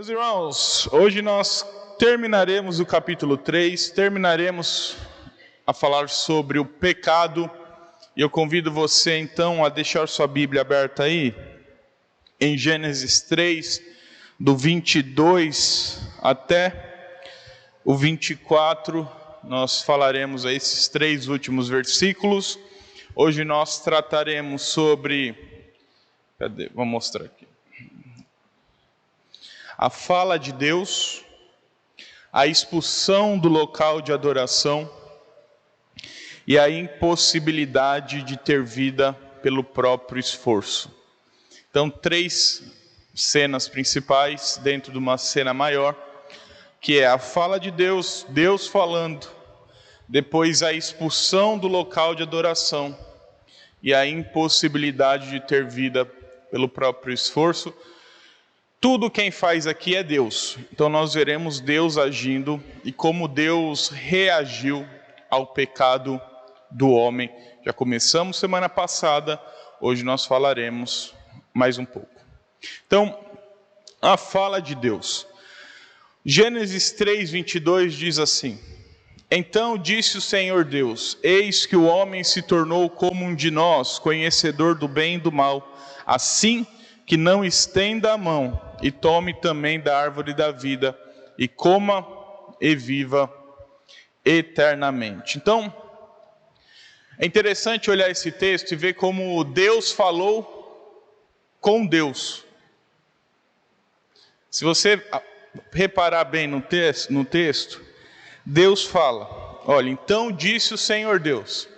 Meus irmãos, hoje nós terminaremos o capítulo 3, terminaremos a falar sobre o pecado, e eu convido você então a deixar sua Bíblia aberta aí, em Gênesis 3, do 22 até o 24, nós falaremos aí esses 3 últimos versículos. Hoje nós trataremos sobre, vou mostrar aqui, a fala de Deus, a expulsão do local de adoração e a impossibilidade de ter vida pelo próprio esforço. Então, 3 cenas principais dentro de uma cena maior, que é a fala de Deus, Deus falando, depois a expulsão do local de adoração e a impossibilidade de ter vida pelo próprio esforço. Tudo quem faz aqui é Deus. Então nós veremos Deus agindo e como Deus reagiu ao pecado do homem. Já começamos semana passada, hoje nós falaremos mais um pouco. Então, a fala de Deus. Gênesis 3, 22 diz assim: Então disse o Senhor Deus: Eis que o homem se tornou como um de nós, conhecedor do bem e do mal. Assim que não estenda a mão e tome também da árvore da vida, e coma e viva eternamente. Então, é interessante olhar esse texto e ver como Deus falou com Deus. Se você reparar bem no texto, Deus fala, olha, então disse o Senhor Deus.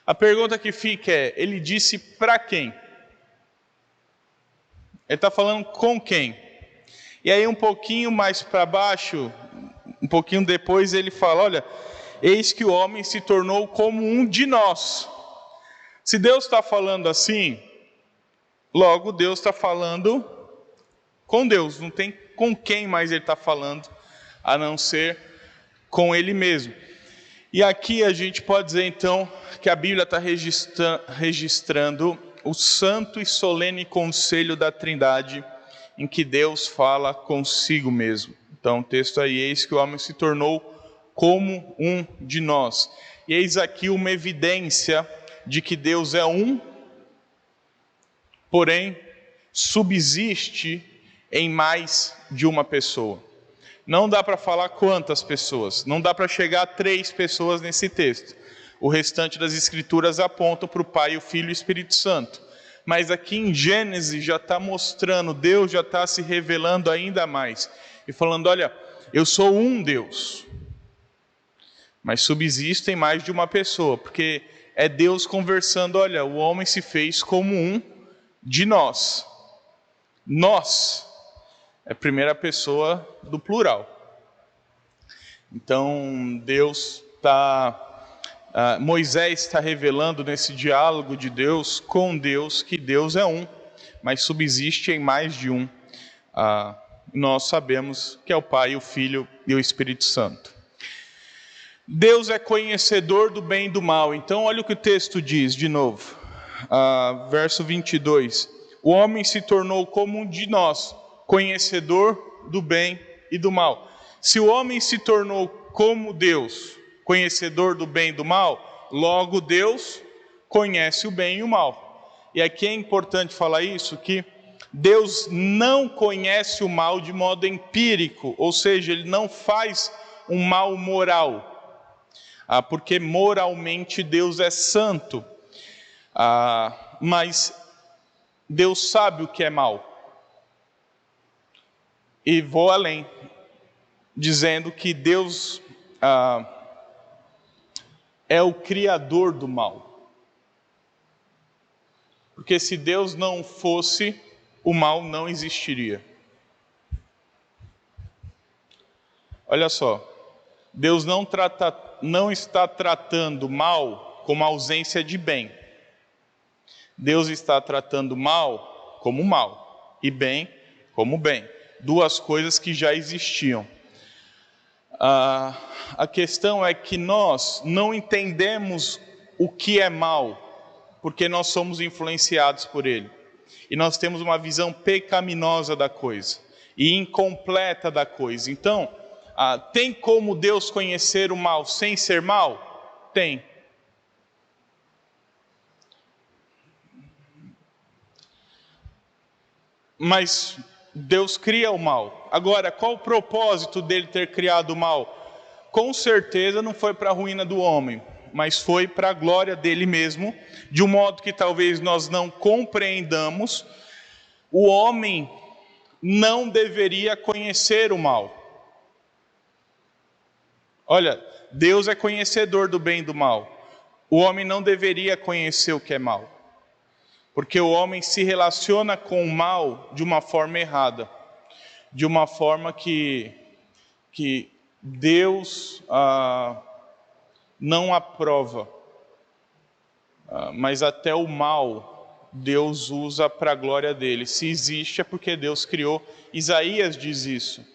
A pergunta que fica é, ele disse para quem? Ele está falando com quem? E aí um pouquinho mais para baixo, um pouquinho depois ele fala, olha, eis que o homem se tornou como um de nós. Se Deus está falando assim, logo Deus está falando com Deus. Não tem com quem mais ele está falando, a não ser com ele mesmo. E aqui a gente pode dizer então que a Bíblia está registrando o santo e solene conselho da Trindade, em que Deus fala consigo mesmo. Então o texto aí, eis que o homem se tornou como um de nós. E eis aqui uma evidência de que Deus é um, porém subsiste em mais de uma pessoa. Não dá para falar quantas pessoas, não dá para chegar a 3 pessoas nesse texto. O restante das escrituras apontam para o Pai, o Filho e o Espírito Santo. Mas aqui em Gênesis já está mostrando, Deus já está se revelando ainda mais. E falando, olha, eu sou um Deus. Mas subsistem mais de uma pessoa, porque é Deus conversando, olha, o homem se fez como um de nós. Nós é a primeira pessoa do plural. Então Deus está... Moisés está revelando nesse diálogo de Deus com Deus que Deus é um, mas subsiste em mais de um. Nós sabemos que é o Pai, o Filho e o Espírito Santo. Deus é conhecedor do bem e do mal. Então olha o que o texto diz de novo. Verso 22. O homem se tornou como um de nós, conhecedor do bem e do mal. Se o homem se tornou como Deus, conhecedor do bem e do mal, logo Deus conhece o bem e o mal. E aqui é importante falar isso, que Deus não conhece o mal de modo empírico, ou seja, Ele não faz um mal moral, porque moralmente Deus é santo, mas Deus sabe o que é mal. E vou além, dizendo que Deus é o criador do mal. Porque se Deus não fosse, o mal não existiria. Olha só, Deus não está tratando mal como ausência de bem. Deus está tratando mal como mal e bem como bem. 2 coisas que já existiam. A questão é que nós não entendemos o que é mal, porque nós somos influenciados por ele. E nós temos uma visão pecaminosa da coisa. e incompleta da coisa. Então, tem como Deus conhecer o mal sem ser mal? Tem. Mas Deus cria o mal. Agora, qual o propósito dele ter criado o mal? Com certeza não foi para a ruína do homem, mas foi para a glória dele mesmo, de um modo que talvez nós não compreendamos. O homem não deveria conhecer o mal. Olha, Deus é conhecedor do bem e do mal. O homem não deveria conhecer o que é mal, porque o homem se relaciona com o mal de uma forma errada, de uma forma que Deus não aprova, mas até o mal Deus usa para a glória dele. Se existe é porque Deus criou. Isaías diz isso,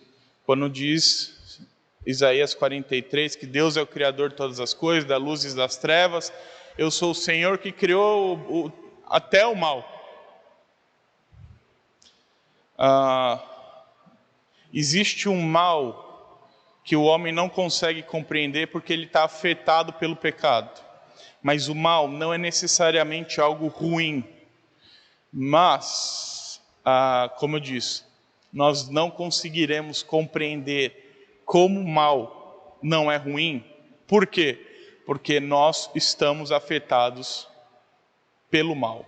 quando diz, Isaías 43, que Deus é o Criador de todas as coisas, da luz e das trevas. Eu sou o Senhor que criou até o mal. Existe um mal que o homem não consegue compreender porque ele está afetado pelo pecado. Mas o mal não é necessariamente algo ruim. Mas, como eu disse, nós não conseguiremos compreender como o mal não é ruim. Por quê? Porque nós estamos afetados pelo mal.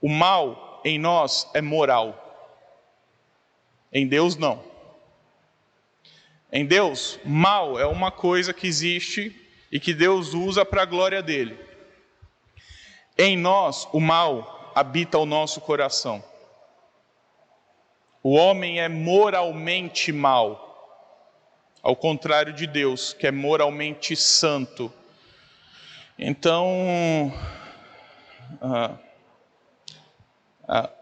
O mal em nós é moral. Em Deus não. Em Deus, mal é uma coisa que existe e que Deus usa para a glória dele. Em nós, o mal habita o nosso coração. O homem é moralmente mau, ao contrário de Deus, que é moralmente santo. Então,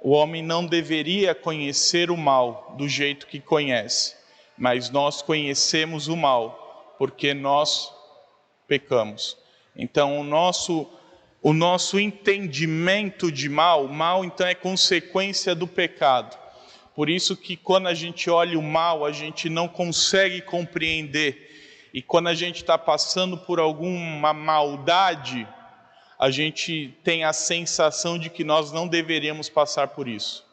o homem não deveria conhecer o mal do jeito que conhece, mas nós conhecemos o mal porque nós pecamos. Então, o nosso entendimento de mal então é consequência do pecado. Por isso que quando a gente olha o mal, a gente não consegue compreender. E quando a gente está passando por alguma maldade, a gente tem a sensação de que nós não deveríamos passar por isso.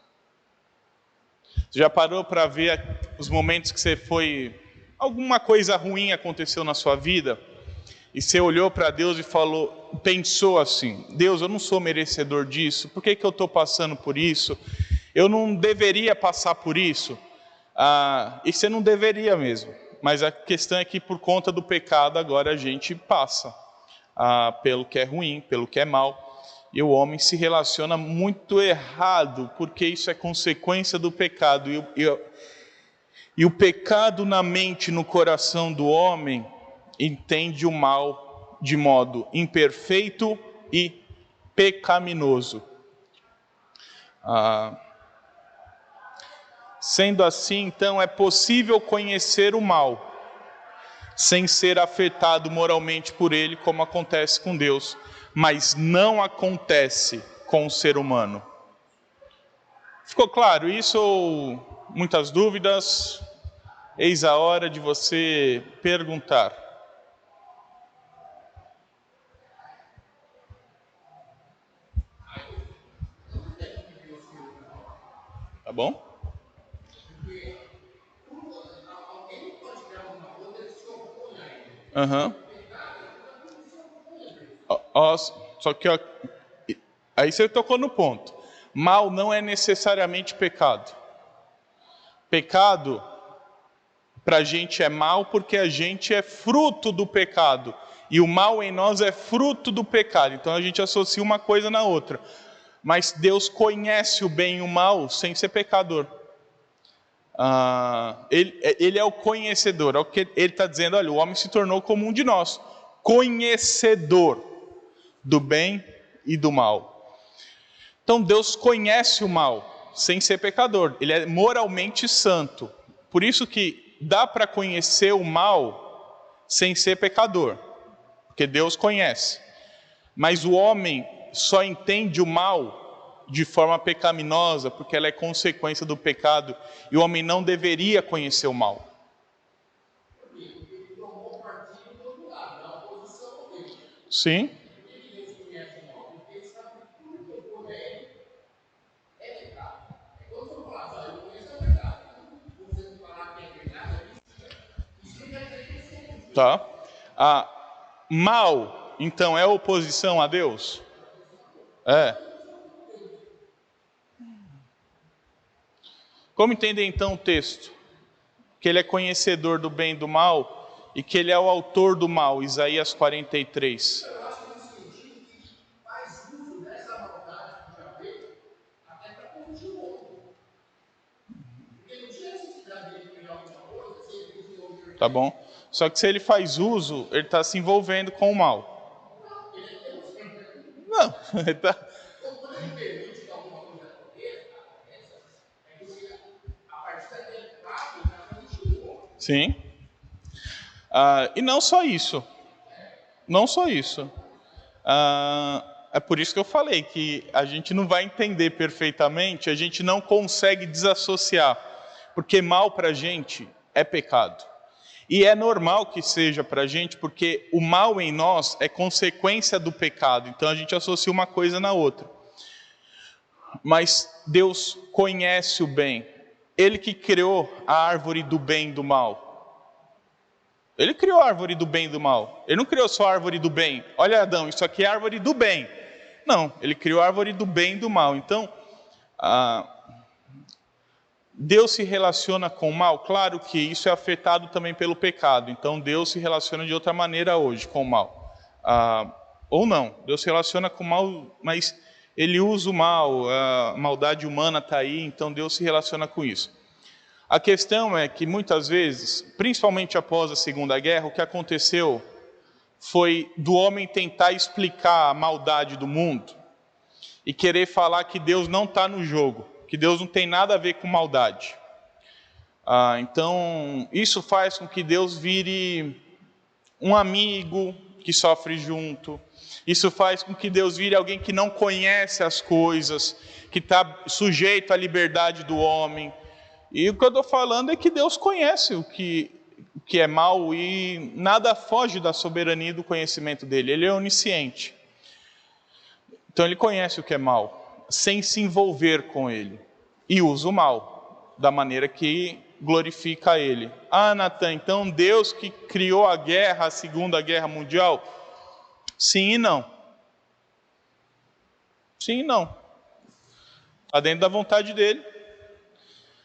Você já parou para ver os momentos que alguma coisa ruim aconteceu na sua vida, e você olhou para Deus e pensou assim: Deus, eu não sou merecedor disso, por que eu estou passando por isso? Eu não deveria passar por isso. E você não deveria mesmo, mas a questão é que por conta do pecado agora a gente passa pelo que é ruim, pelo que é mal, e o homem se relaciona muito errado, porque isso é consequência do pecado, e o pecado na mente, no coração do homem, entende o mal de modo imperfeito e pecaminoso. Sendo assim, então, é possível conhecer o mal sem ser afetado moralmente por ele, como acontece com Deus, mas não acontece com o ser humano. Ficou claro isso ou muitas dúvidas? Eis a hora de você perguntar. Tá bom? Só que aí você tocou no ponto. Mal não é necessariamente pecado. Pecado para a gente é mal porque a gente é fruto do pecado. E o mal em nós é fruto do pecado. Então a gente associa uma coisa na outra. Mas Deus conhece o bem e o mal sem ser pecador. Ele é o conhecedor. Ele está dizendo: olha, o homem se tornou como um de nós, conhecedor do bem e do mal. Então Deus conhece o mal sem ser pecador. Ele é moralmente santo. Por isso que dá para conhecer o mal sem ser pecador, porque Deus conhece. Mas o homem só entende o mal de forma pecaminosa, porque ela é consequência do pecado, e o homem não deveria conhecer o mal. Sim. Tá. Mal, então, é oposição a Deus? É. Como entender então o texto? Que ele é conhecedor do bem e do mal e que ele é o autor do mal, Isaías 43. Tá bom? Só que se ele faz uso, ele está se envolvendo com o mal. Não, ele está... Sim. E não só isso. Não só isso. É por isso que eu falei que a gente não vai entender perfeitamente, a gente não consegue desassociar, porque mal para a gente é pecado. E é normal que seja para a gente, porque o mal em nós é consequência do pecado, então a gente associa uma coisa na outra. Mas Deus conhece o bem, Ele que criou a árvore do bem e do mal. Ele criou a árvore do bem e do mal. Ele não criou só a árvore do bem. Olha, Adão, isso aqui é a árvore do bem. Não, ele criou a árvore do bem e do mal. Então, Deus se relaciona com o mal? Claro que isso é afetado também pelo pecado. Então, Deus se relaciona de outra maneira hoje com o mal. Ou não, Deus se relaciona com o mal, mas ele usa o mal, a maldade humana está aí, então Deus se relaciona com isso. A questão é que muitas vezes, principalmente após a Segunda Guerra, o que aconteceu foi do homem tentar explicar a maldade do mundo e querer falar que Deus não está no jogo, que Deus não tem nada a ver com maldade. Então, isso faz com que Deus vire um amigo que sofre junto. Isso faz com que Deus vire alguém que não conhece as coisas, que está sujeito à liberdade do homem. E o que eu estou falando é que Deus conhece o que é mal e nada foge da soberania e do conhecimento dele. Ele é onisciente. Então ele conhece o que é mal, sem se envolver com ele. E usa o mal, da maneira que glorifica a ele. Natan, então Deus que criou a guerra, a Segunda Guerra Mundial? Sim e não. Sim e não. Está dentro da vontade dele.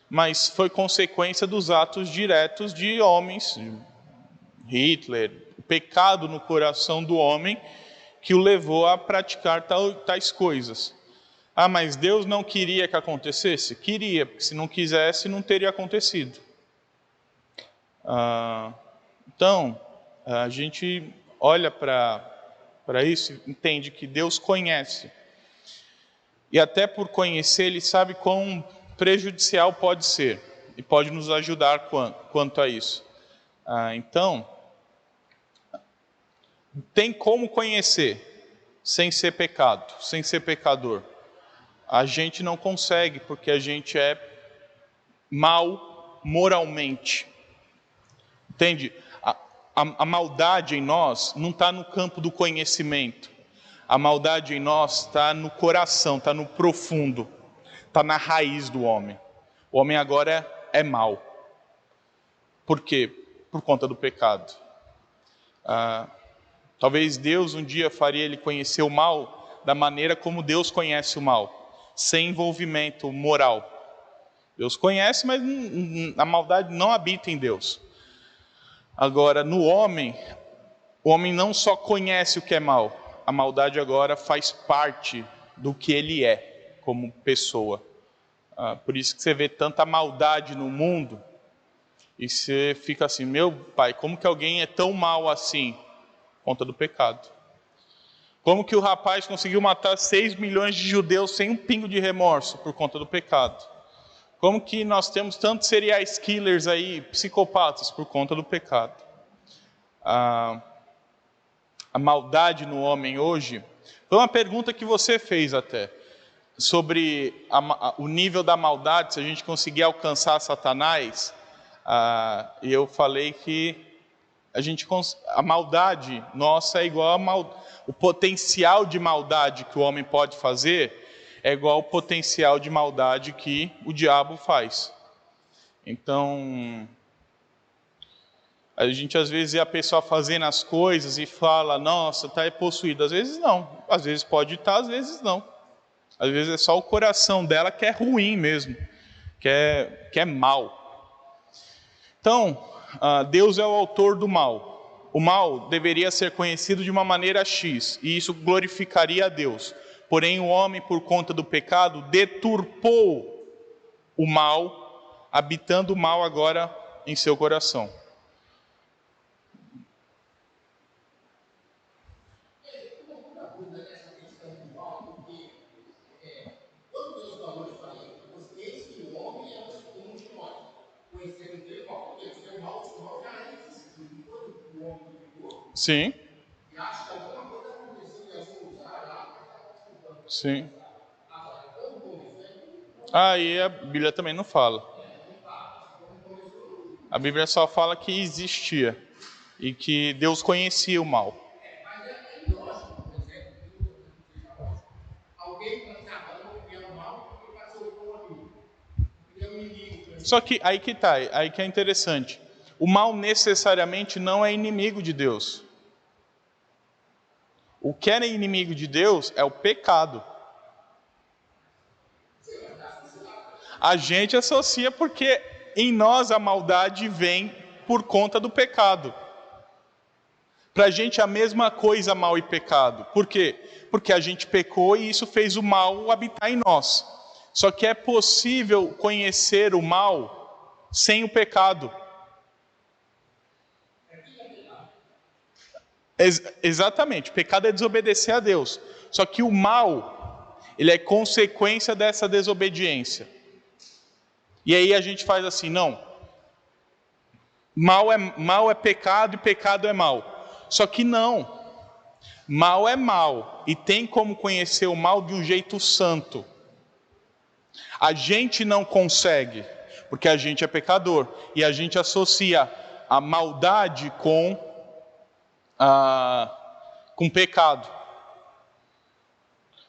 Mas foi consequência dos atos diretos de homens, Hitler, o pecado no coração do homem que o levou a praticar tais coisas. Mas Deus não queria que acontecesse? Queria, porque se não quisesse, não teria acontecido. Então, a gente olha para isso e entende que Deus conhece. E até por conhecer, Ele sabe quão prejudicial pode ser e pode nos ajudar quanto a isso. Então, tem como conhecer sem ser pecado, sem ser pecador. A gente não consegue, porque a gente é mal moralmente. Entende? A maldade em nós não está no campo do conhecimento. A maldade em nós está no coração, está no profundo. Está na raiz do homem. O homem agora é mau. Por quê? Por conta do pecado. Talvez Deus um dia faria ele conhecer o mal da maneira como Deus conhece o mal, sem envolvimento moral. Deus conhece, mas a maldade não habita em Deus. Agora, no homem, o homem não só conhece o que é mal, a maldade agora faz parte do que ele é como pessoa. Por isso que você vê tanta maldade no mundo e você fica assim, meu pai, como que alguém é tão mal assim? Por conta do pecado. Como que o rapaz conseguiu matar 6 milhões de judeus sem um pingo de remorso? Por conta do pecado. Como que nós temos tantos serial killers aí, psicopatas, por conta do pecado? A maldade no homem hoje, foi uma pergunta que você fez até. sobre o nível da maldade, se a gente conseguir alcançar Satanás, e eu falei que a maldade nossa é igual o potencial de maldade que o homem pode fazer é igual ao potencial de maldade que o diabo faz. Então, a gente às vezes vê a pessoa fazendo as coisas e fala, nossa, está possuído. Às vezes não, às vezes pode estar, às vezes não. Às vezes é só o coração dela que é ruim mesmo, que é mal. Então, Deus é o autor do mal. O mal deveria ser conhecido de uma maneira X, e isso glorificaria a Deus. Porém, o homem, por conta do pecado, deturpou o mal, habitando o mal agora em seu coração. Sim. Sim. Aí a Bíblia também não fala. A Bíblia só fala que existia e que Deus conhecia o mal. Só que aí que tá, aí que é interessante. O mal necessariamente não é inimigo de Deus. O que é inimigo de Deus é o pecado. A gente associa porque em nós a maldade vem por conta do pecado. Para a gente é a mesma coisa mal e pecado. Por quê? Porque a gente pecou e isso fez o mal habitar em nós. Só que é possível conhecer o mal sem o pecado. Exatamente, pecado é desobedecer a Deus. Só que o mal, ele é consequência dessa desobediência. E aí a gente faz assim, não. Mal é pecado e pecado é mal. Só que não. Mal é mal e tem como conhecer o mal de um jeito santo. A gente não consegue, porque a gente é pecador. E a gente associa a maldade com pecado.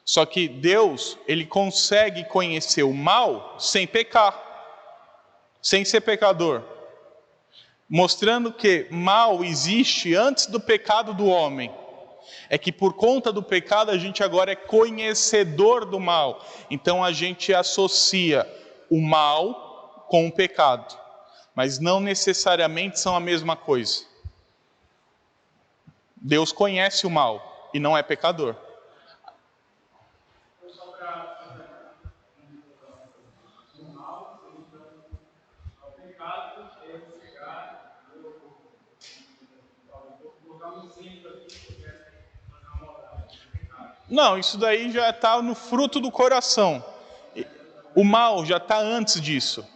Só que Deus, ele consegue conhecer o mal sem pecar, sem ser pecador. Mostrando que mal existe antes do pecado do homem. É que por conta do pecado a gente agora é conhecedor do mal. Então a gente associa o mal com o pecado. Mas não necessariamente são a mesma coisa. Deus conhece o mal e não é pecador. Não, isso daí já está no fruto do coração. O mal já está antes disso.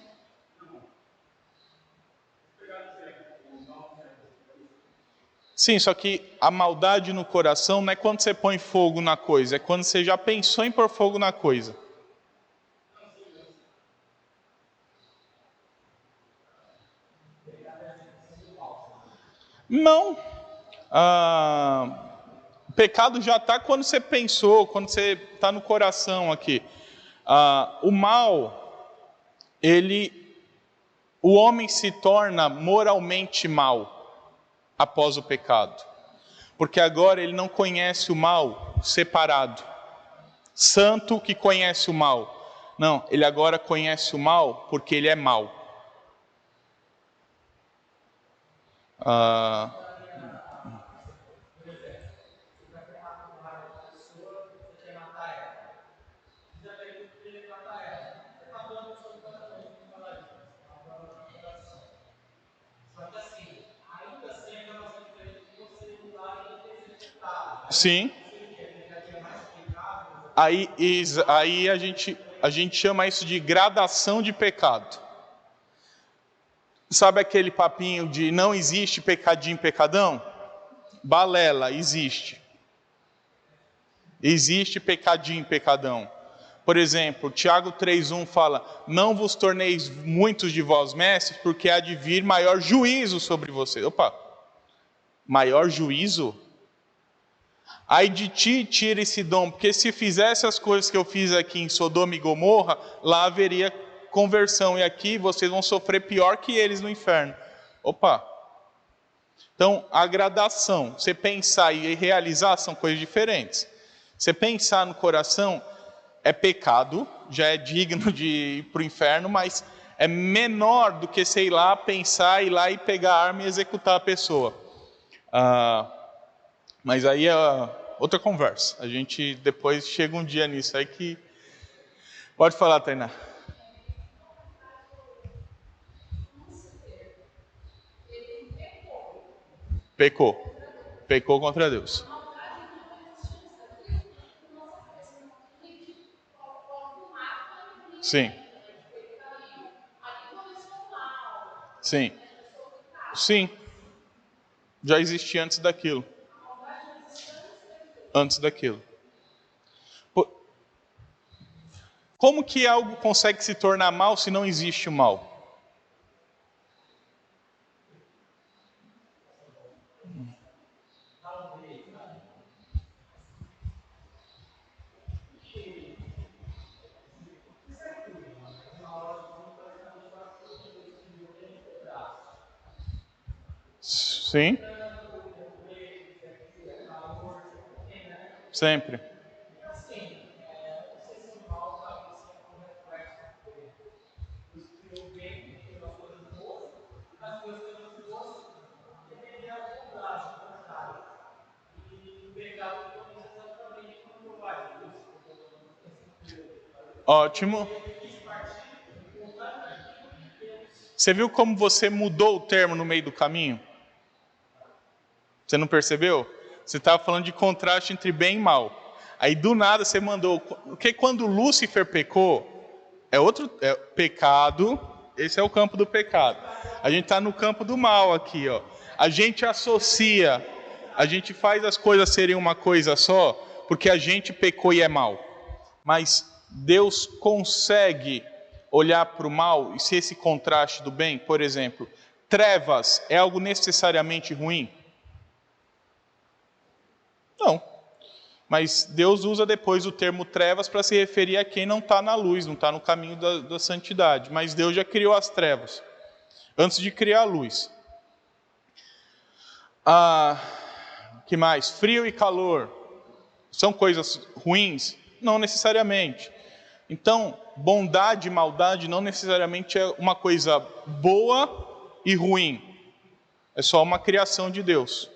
Sim, só que a maldade no coração não é quando você põe fogo na coisa, é quando você já pensou em pôr fogo na coisa. Não. O pecado já está quando você pensou, quando você está no coração aqui. O mal, o homem se torna moralmente mal após o pecado. Porque agora ele não conhece o mal separado. Santo que conhece o mal. Não, ele agora conhece o mal porque ele é mal. Sim. Aí a gente chama isso de gradação de pecado. Sabe aquele papinho de não existe pecadinho, pecadão? Balela, existe. Existe pecadinho, pecadão. Por exemplo, Tiago 3,1 fala: não vos torneis muitos de vós mestres, porque há de vir maior juízo sobre vocês. Opa, maior juízo? Ai de ti, tira esse dom, porque se fizesse as coisas que eu fiz aqui em Sodoma e Gomorra, lá haveria conversão, e aqui vocês vão sofrer pior que eles no inferno. Opa! Então, a gradação, você pensar e realizar são coisas diferentes. Você pensar no coração é pecado, já é digno de ir para o inferno, mas é menor do que, sei lá, pensar, ir lá e pegar a arma e executar a pessoa. Mas aí é outra conversa. A gente depois chega um dia nisso aí que... Pode falar, Tainá. Pecou contra Deus. Sim. Sim. Sim. Já existia antes daquilo. Antes daquilo. Como que algo consegue se tornar mal se não existe o mal? Sim. Sempre. Ótimo. Você viu como você mudou o termo no meio do caminho? Você não percebeu? Você estava falando de contraste entre bem e mal. Aí do nada você mandou... Porque quando Lúcifer pecou, é pecado, esse é o campo do pecado. A gente está no campo do mal aqui, ó. A gente associa, a gente faz as coisas serem uma coisa só, porque a gente pecou e é mal. Mas Deus consegue olhar para o mal e ser esse contraste do bem. Por exemplo, trevas é algo necessariamente ruim? Não. Mas Deus usa depois o termo trevas para se referir a quem não está na luz, não está no caminho da santidade. Mas Deus já criou as trevas, antes de criar a luz. Que mais? Frio e calor. São coisas ruins? Não necessariamente. Então, bondade e maldade não necessariamente é uma coisa boa e ruim. É só uma criação de Deus.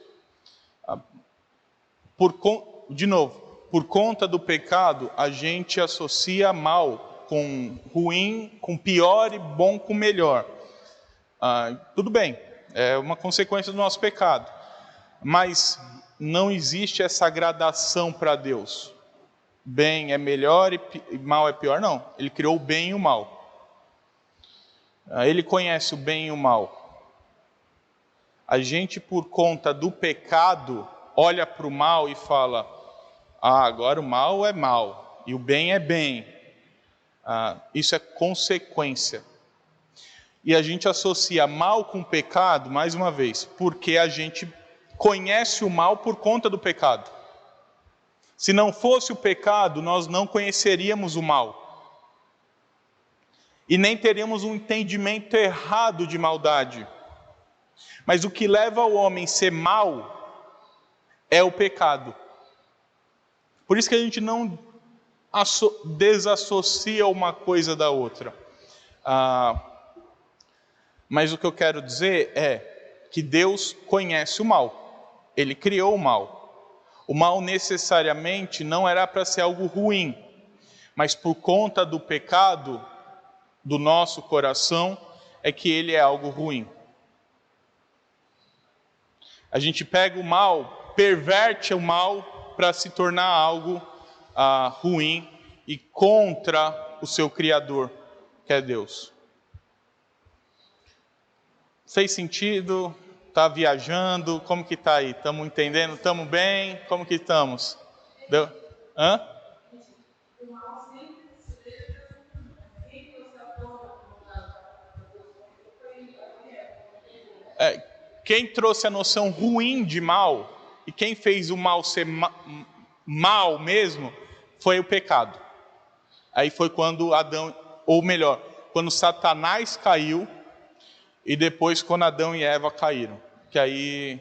De novo, por conta do pecado, a gente associa mal com ruim, com pior e bom com melhor. Tudo bem, é uma consequência do nosso pecado. Mas não existe essa gradação para Deus. Bem é melhor e mal é pior, não. Ele criou o bem e o mal. Ele conhece o bem e o mal. A gente, por conta do pecado, olha para o mal e fala: agora o mal é mal e o bem é bem. Isso é consequência. E a gente associa mal com pecado, mais uma vez, porque a gente conhece o mal por conta do pecado. Se não fosse o pecado, nós não conheceríamos o mal. E nem teríamos um entendimento errado de maldade. Mas o que leva o homem a ser mal é o pecado. Por isso que a gente não desassocia uma coisa da outra. Mas o que eu quero dizer é que Deus conhece o mal. Ele criou o mal. O mal necessariamente não era para ser algo ruim, mas por conta do pecado do nosso coração é que ele é algo ruim. A gente pega o mal, perverte o mal para se tornar algo ruim e contra o seu Criador, que é Deus. Fez sentido? Está viajando? Como que está aí? Estamos entendendo? Estamos bem? Como que estamos? Deu? Quem trouxe a noção ruim de mal, e quem fez o mal ser mal mesmo, foi o pecado. Aí foi quando Adão, ou melhor, quando Satanás caiu, e depois quando Adão e Eva caíram. Que aí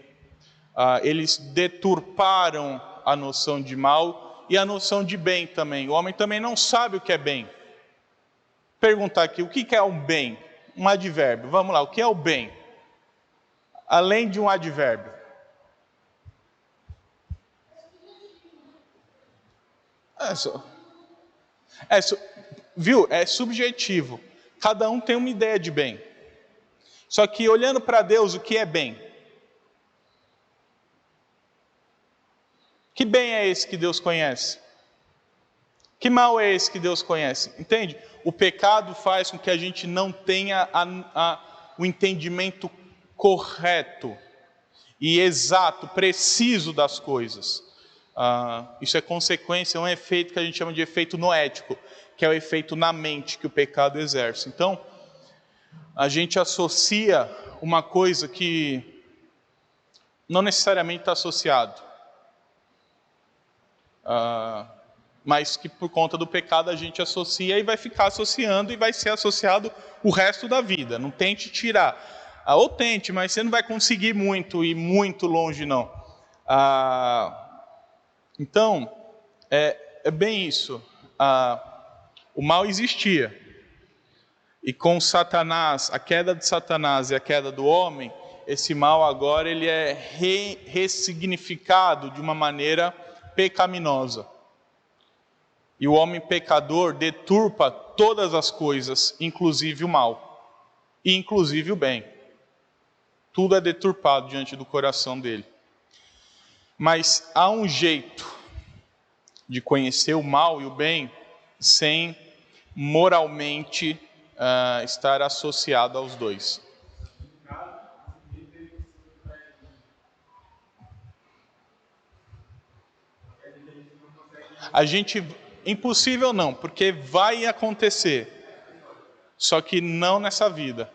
eles deturparam a noção de mal e a noção de bem também. O homem também não sabe o que é bem. Perguntar aqui, o que é um bem? Um advérbio. Vamos lá, o que é o bem? Além de um advérbio. Viu? É subjetivo. Cada um tem uma ideia de bem. Só que olhando para Deus, o que é bem? Que bem é esse que Deus conhece? Que mal é esse que Deus conhece? Entende? O pecado faz com que a gente não tenha o entendimento correto e exato, preciso das coisas. Isso é consequência, é um efeito que a gente chama de efeito noético, que é o efeito na mente que o pecado exerce. Então, a gente associa uma coisa que não necessariamente está associado, mas que por conta do pecado a gente associa e vai ficar associando e vai ser associado o resto da vida. Não tente tirar. Ou tente, mas você não vai conseguir muito e muito longe não. Então, é bem isso. O mal existia. E com Satanás, a queda de Satanás e a queda do homem, esse mal agora ele é ressignificado de uma maneira pecaminosa. E o homem pecador deturpa todas as coisas, inclusive o mal, e inclusive o bem. Tudo é deturpado diante do coração dele. Mas há um jeito de conhecer o mal e o bem sem moralmente estar associado aos dois. Impossível não, porque vai acontecer, só que não nessa vida.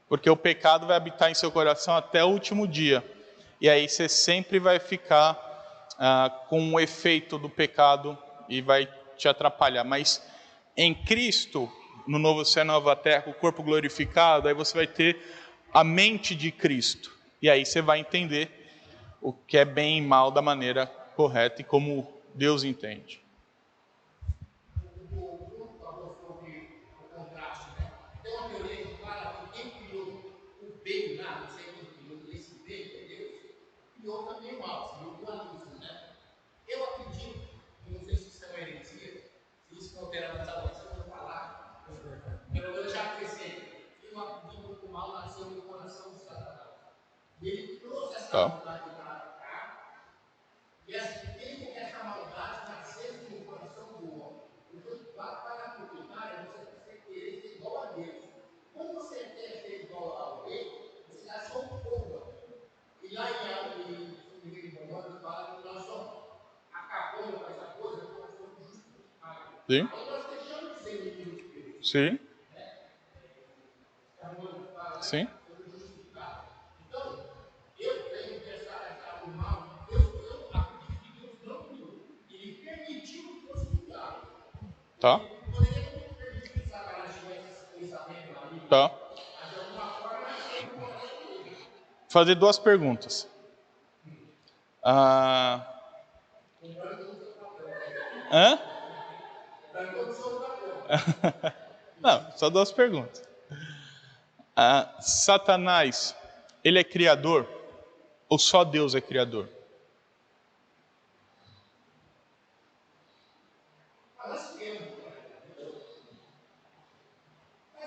Porque o pecado vai habitar em seu coração até o último dia. E aí você sempre vai ficar com o efeito do pecado e vai te atrapalhar. Mas em Cristo, no novo céu e nova terra, o corpo glorificado, aí você vai ter a mente de Cristo. E aí você vai entender o que é bem e mal da maneira correta e como Deus entende. Tem uma teoria que fala que quem criou o bem lá, não sei quem criou esse bem, que é Deus, criou também o mal, criou o dualismo, né? Eu acredito, não sei se isso é uma heresia, se isso for alterado, você vai falar, pelo menos já acrescento, eu acredito que o mal nasceu no coração de Satanás. E ele trouxe essa maldade para cá, e fez com que essa maldade nascesse no coração do homem. Então, para a proprietária, você precisa querer ser igual a Deus. Quando você quer ser igual a alguém, você dá só um pouco. E lá em Romanos fala que nós só acabamos com essa coisa quando nós somos justificados. Sim. Aí nós deixamos de ser inimigos de Deus. Sim. Romanos fala, Sim. somos justificados. Então, eu tenho que achar o mal. Eu acredito que Deus não criou. Ele permitiu que fosse criado. Tá. Poderia não permitir que Satanás tivesse esse pensamento ali. Tá. Mas de alguma forma, ele não pode. Fazer duas perguntas. Hã? Não, só duas perguntas. Satanás, ele é criador? Ou só Deus é criador? Mas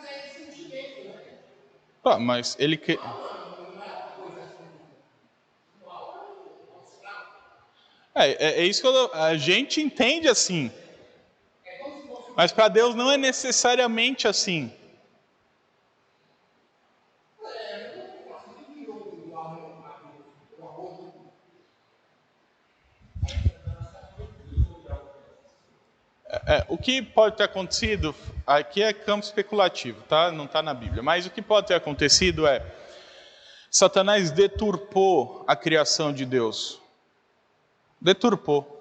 é esse sentimento, né? Tá, mas ele é isso que a gente entende assim. Mas para Deus não é necessariamente assim. O que pode ter acontecido aqui é campo especulativo, tá? Não está na Bíblia. Mas o que pode ter acontecido é, Satanás deturpou a criação de Deus. Deturpou.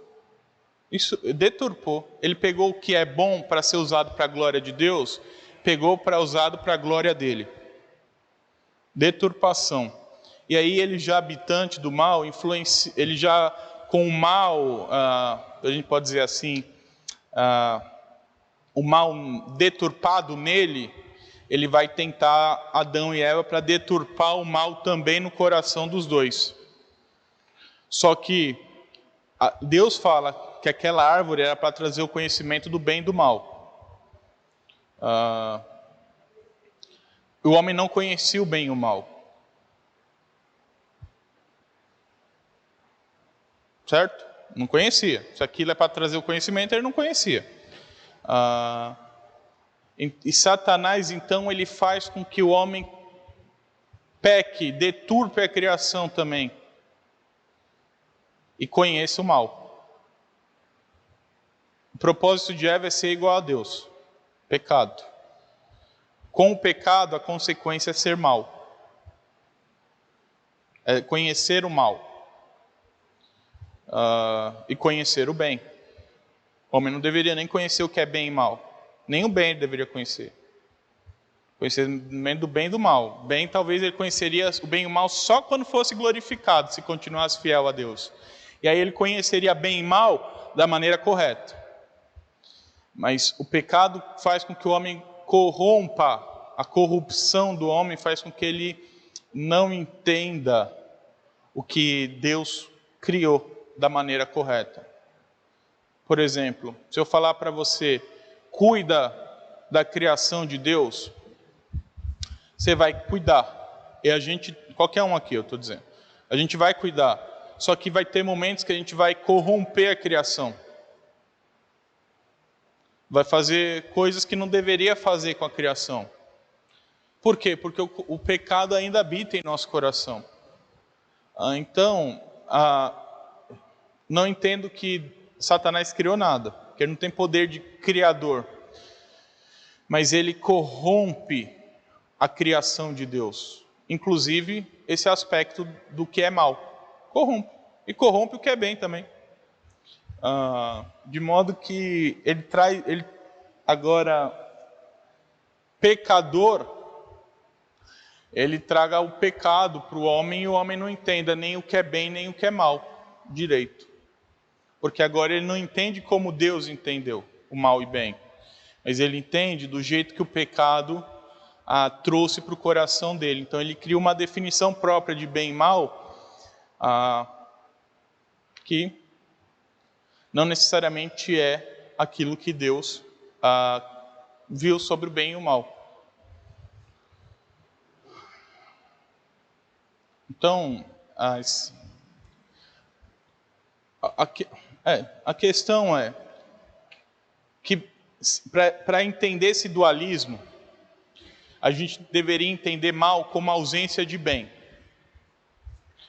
Isso, deturpou. Ele pegou o que é bom para ser usado para a glória de Deus, pegou para usado para a glória dele. Deturpação. E aí ele já habitante do mal, ele já com o mal, a gente pode dizer assim, o mal deturpado nele, ele vai tentar Adão e Eva para deturpar o mal também no coração dos dois. Só que Deus fala que aquela árvore era para trazer o conhecimento do bem e do mal. O homem não conhecia o bem e o mal. Certo? Não conhecia. Se aquilo é para trazer o conhecimento, ele não conhecia. E Satanás, então, ele faz com que o homem peque, deturpe a criação também. E conheça o mal. O propósito de Eva é ser igual a Deus. Pecado. Com o pecado, a consequência é ser mal. É conhecer o mal. E conhecer o bem. O homem não deveria nem conhecer o que é bem e mal. Nem o bem ele deveria conhecer. Conhecimento do bem e do mal. Bem, talvez ele conheceria o bem e o mal só quando fosse glorificado, se continuasse fiel a Deus. E aí ele conheceria bem e mal da maneira correta. Mas o pecado faz com que o homem corrompa. A corrupção do homem faz com que ele não entenda o que Deus criou da maneira correta. Por exemplo, se eu falar para você, cuida da criação de Deus, você vai cuidar. E a gente, qualquer um aqui eu estou dizendo, a gente vai cuidar. Só que vai ter momentos que a gente vai corromper a criação. Vai fazer coisas que não deveria fazer com a criação. Por quê? Porque o pecado ainda habita em nosso coração. Então, não entendo que Satanás criou nada, que ele não tem poder de criador. Mas ele corrompe a criação de Deus. Inclusive, esse aspecto do que é mal. Corrompe. E corrompe o que é bem também. De modo que ele agora, pecador, ele traga o pecado para o homem e o homem não entenda nem o que é bem nem o que é mal direito. Porque agora ele não entende como Deus entendeu o mal e bem. Mas ele entende do jeito que o pecado trouxe para o coração dele. Então ele cria uma definição própria de bem e mal, que não necessariamente é aquilo que Deus viu sobre o bem e o mal. Então, a questão é que para entender esse dualismo, a gente deveria entender mal como ausência de bem.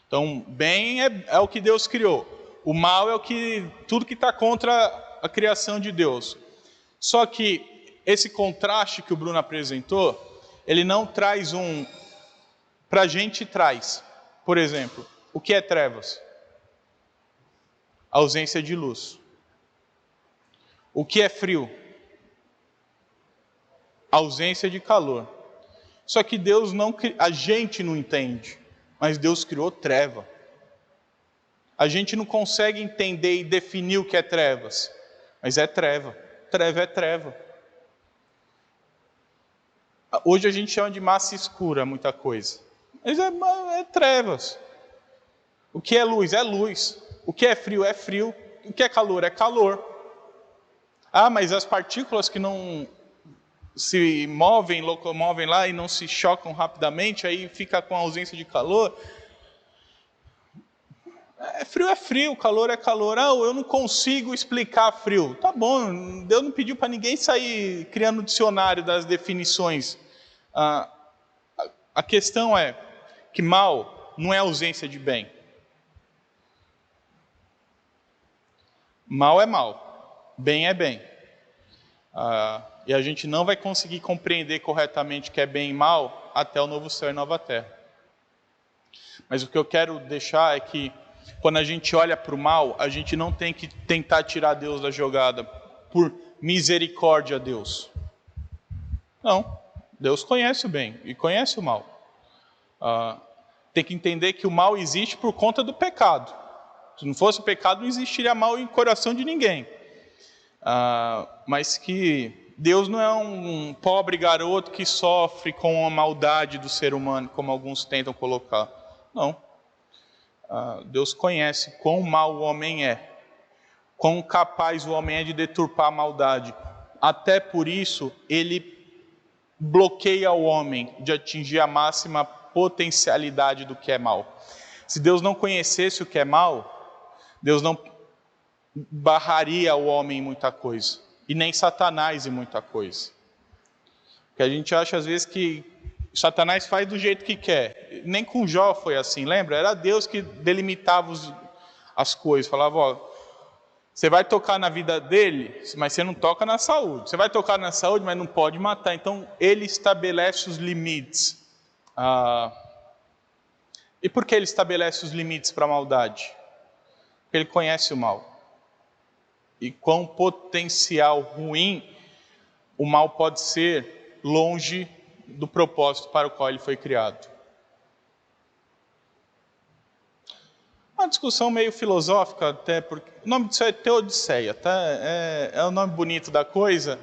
Então, bem é o que Deus criou. O mal é tudo que está contra a criação de Deus. Só que esse contraste que o Bruno apresentou, ele não traz para a gente traz. Por exemplo, o que é trevas? A ausência de luz. O que é frio? A ausência de calor. Só que Deus a gente não entende, mas Deus criou treva. A gente não consegue entender e definir o que é trevas, mas é treva. Treva é treva. Hoje a gente chama de massa escura muita coisa, mas é trevas. O que é luz? É luz. O que é frio? É frio. O que é calor? É calor. Mas as partículas que não se locomovem lá e não se chocam rapidamente, aí fica com a ausência de calor. É frio, calor é calor. Eu não consigo explicar frio. Tá bom, Deus não pediu para ninguém sair criando dicionário das definições. A questão é que mal não é ausência de bem. Mal é mal, bem é bem. E a gente não vai conseguir compreender corretamente o que é bem e mal até o novo céu e nova terra. Mas o que eu quero deixar é que, quando a gente olha para o mal, a gente não tem que tentar tirar Deus da jogada por misericórdia a Deus. Não, Deus conhece o bem e conhece o mal. Tem que entender que o mal existe por conta do pecado. Se não fosse o pecado, não existiria mal em coração de ninguém. Mas que Deus não é um pobre garoto que sofre com a maldade do ser humano, como alguns tentam colocar. Não. Deus conhece quão mau o homem é, quão capaz o homem é de deturpar a maldade. Até por isso, ele bloqueia o homem de atingir a máxima potencialidade do que é mal. Se Deus não conhecesse o que é mal, Deus não barraria o homem em muita coisa, e nem Satanás em muita coisa. Porque a gente acha às vezes que Satanás faz do jeito que quer. Nem com Jó foi assim, lembra? Era Deus que delimitava as coisas, falava, ó, você vai tocar na vida dele, mas você não toca na saúde. Você vai tocar na saúde, mas não pode matar. Então ele estabelece os limites. E por que ele estabelece os limites para a maldade? Porque ele conhece o mal. E quão potencial ruim o mal pode ser longe do propósito para o qual ele foi criado. Uma discussão meio filosófica, até porque o nome disso é Teodiceia, tá? É o nome bonito da coisa.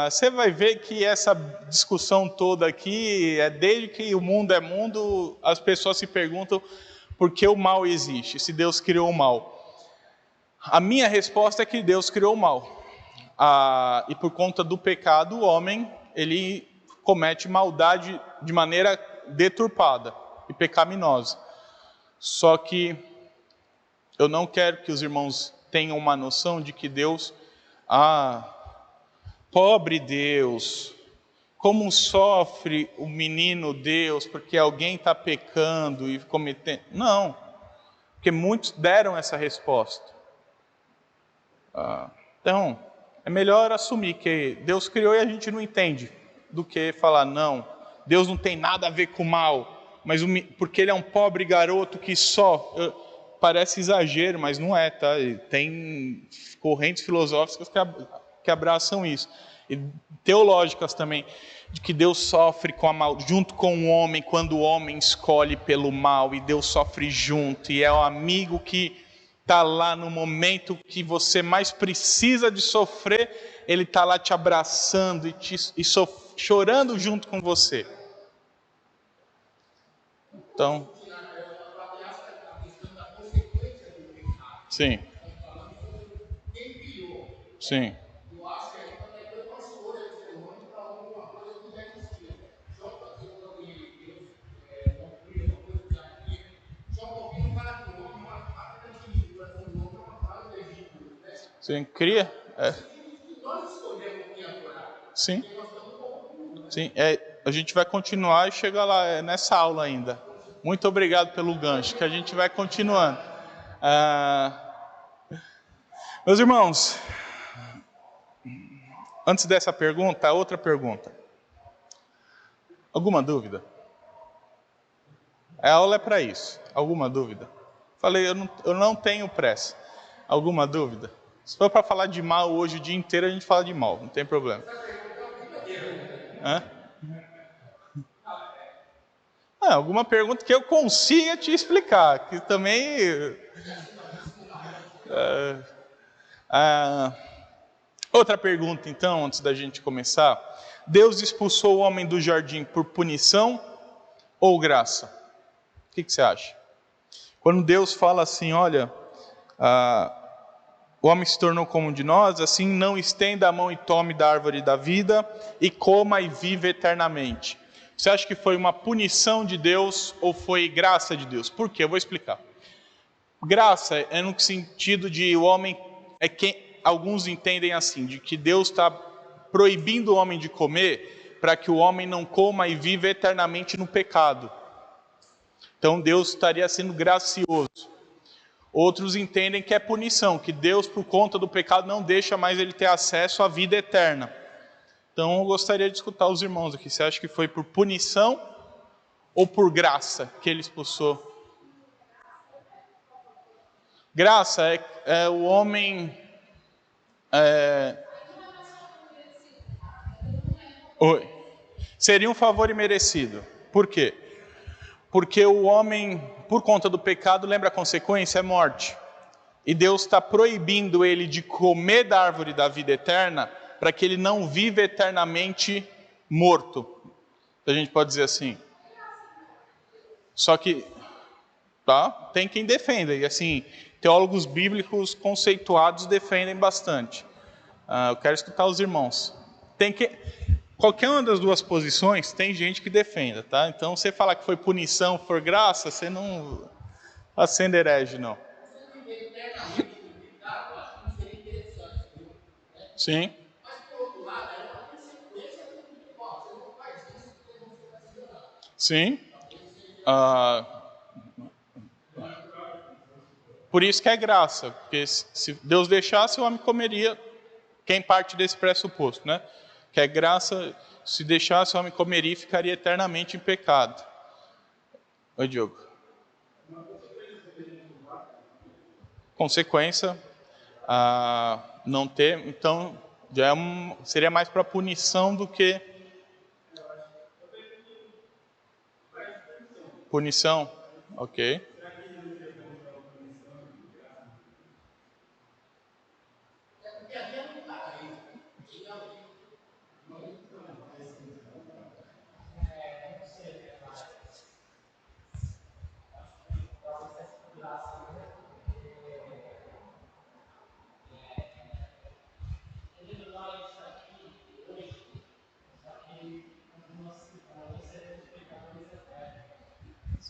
Você vai ver que essa discussão toda aqui, desde que o mundo é mundo, as pessoas se perguntam por que o mal existe, se Deus criou o mal. A minha resposta é que Deus criou o mal. E por conta do pecado, o homem, ele comete maldade de maneira deturpada e pecaminosa. Só que eu não quero que os irmãos tenham uma noção de que Deus, pobre Deus, como sofre o menino Deus porque alguém está pecando e cometendo... Não, porque muitos deram essa resposta. Então, é melhor assumir que Deus criou e a gente não entende, do que falar, não, Deus não tem nada a ver com o mal, mas porque ele é um pobre garoto que só... Parece exagero, mas não é, tá? Tem correntes filosóficas que abraçam isso. E teológicas também, de que Deus sofre com a mal, junto com o homem, quando o homem escolhe pelo mal, e Deus sofre junto, e é o amigo que está lá no momento que você mais precisa de sofrer, ele está lá te abraçando e chorando junto com você. Então, sim. Sim. Sim, cria? Sim. Sim, a gente vai continuar e chegar lá nessa aula ainda. Muito obrigado pelo gancho, que a gente vai continuando. Meus irmãos, antes dessa pergunta, outra pergunta. Alguma dúvida? A aula é para isso. Alguma dúvida? Falei, eu não tenho pressa. Alguma dúvida? Se for para falar de mal hoje o dia inteiro, a gente fala de mal, não tem problema. Alguma pergunta que eu consiga te explicar, que também... Outra pergunta, então, antes da gente começar. Deus expulsou o homem do jardim por punição ou graça? O que você acha? Quando Deus fala assim, olha, o homem se tornou como um de nós, assim não estenda a mão e tome da árvore da vida e coma e viva eternamente. Você acha que foi uma punição de Deus ou foi graça de Deus? Por quê? Eu vou explicar. Graça é no sentido de o homem, alguns entendem assim, de que Deus está proibindo o homem de comer para que o homem não coma e viva eternamente no pecado. Então Deus estaria sendo gracioso. Outros entendem que é punição, que Deus, por conta do pecado, não deixa mais ele ter acesso à vida eterna. Então eu gostaria de escutar os irmãos aqui. Você acha que foi por punição ou por graça que ele expulsou? Graça é o homem... Oi. Seria um favor imerecido. Por quê? Porque o homem, por conta do pecado, lembra a consequência? É morte. E Deus está proibindo ele de comer da árvore da vida eterna, para que ele não viva eternamente morto. A gente pode dizer assim. Só que, tá? Tem quem defenda. E assim, teólogos bíblicos conceituados defendem bastante. Eu quero escutar os irmãos. Qualquer uma das duas posições, tem gente que defenda, tá? Então, você falar que foi punição, for graça, você não acende herege, não. Sim. Sim. Por isso que é graça, porque se Deus deixasse, o homem comeria. Quem parte desse pressuposto, né? Que é graça, se deixasse, o homem comeria e ficaria eternamente em pecado. Oi, Diogo. Consequência, não ter, então já seria mais para punição do que punição, ok?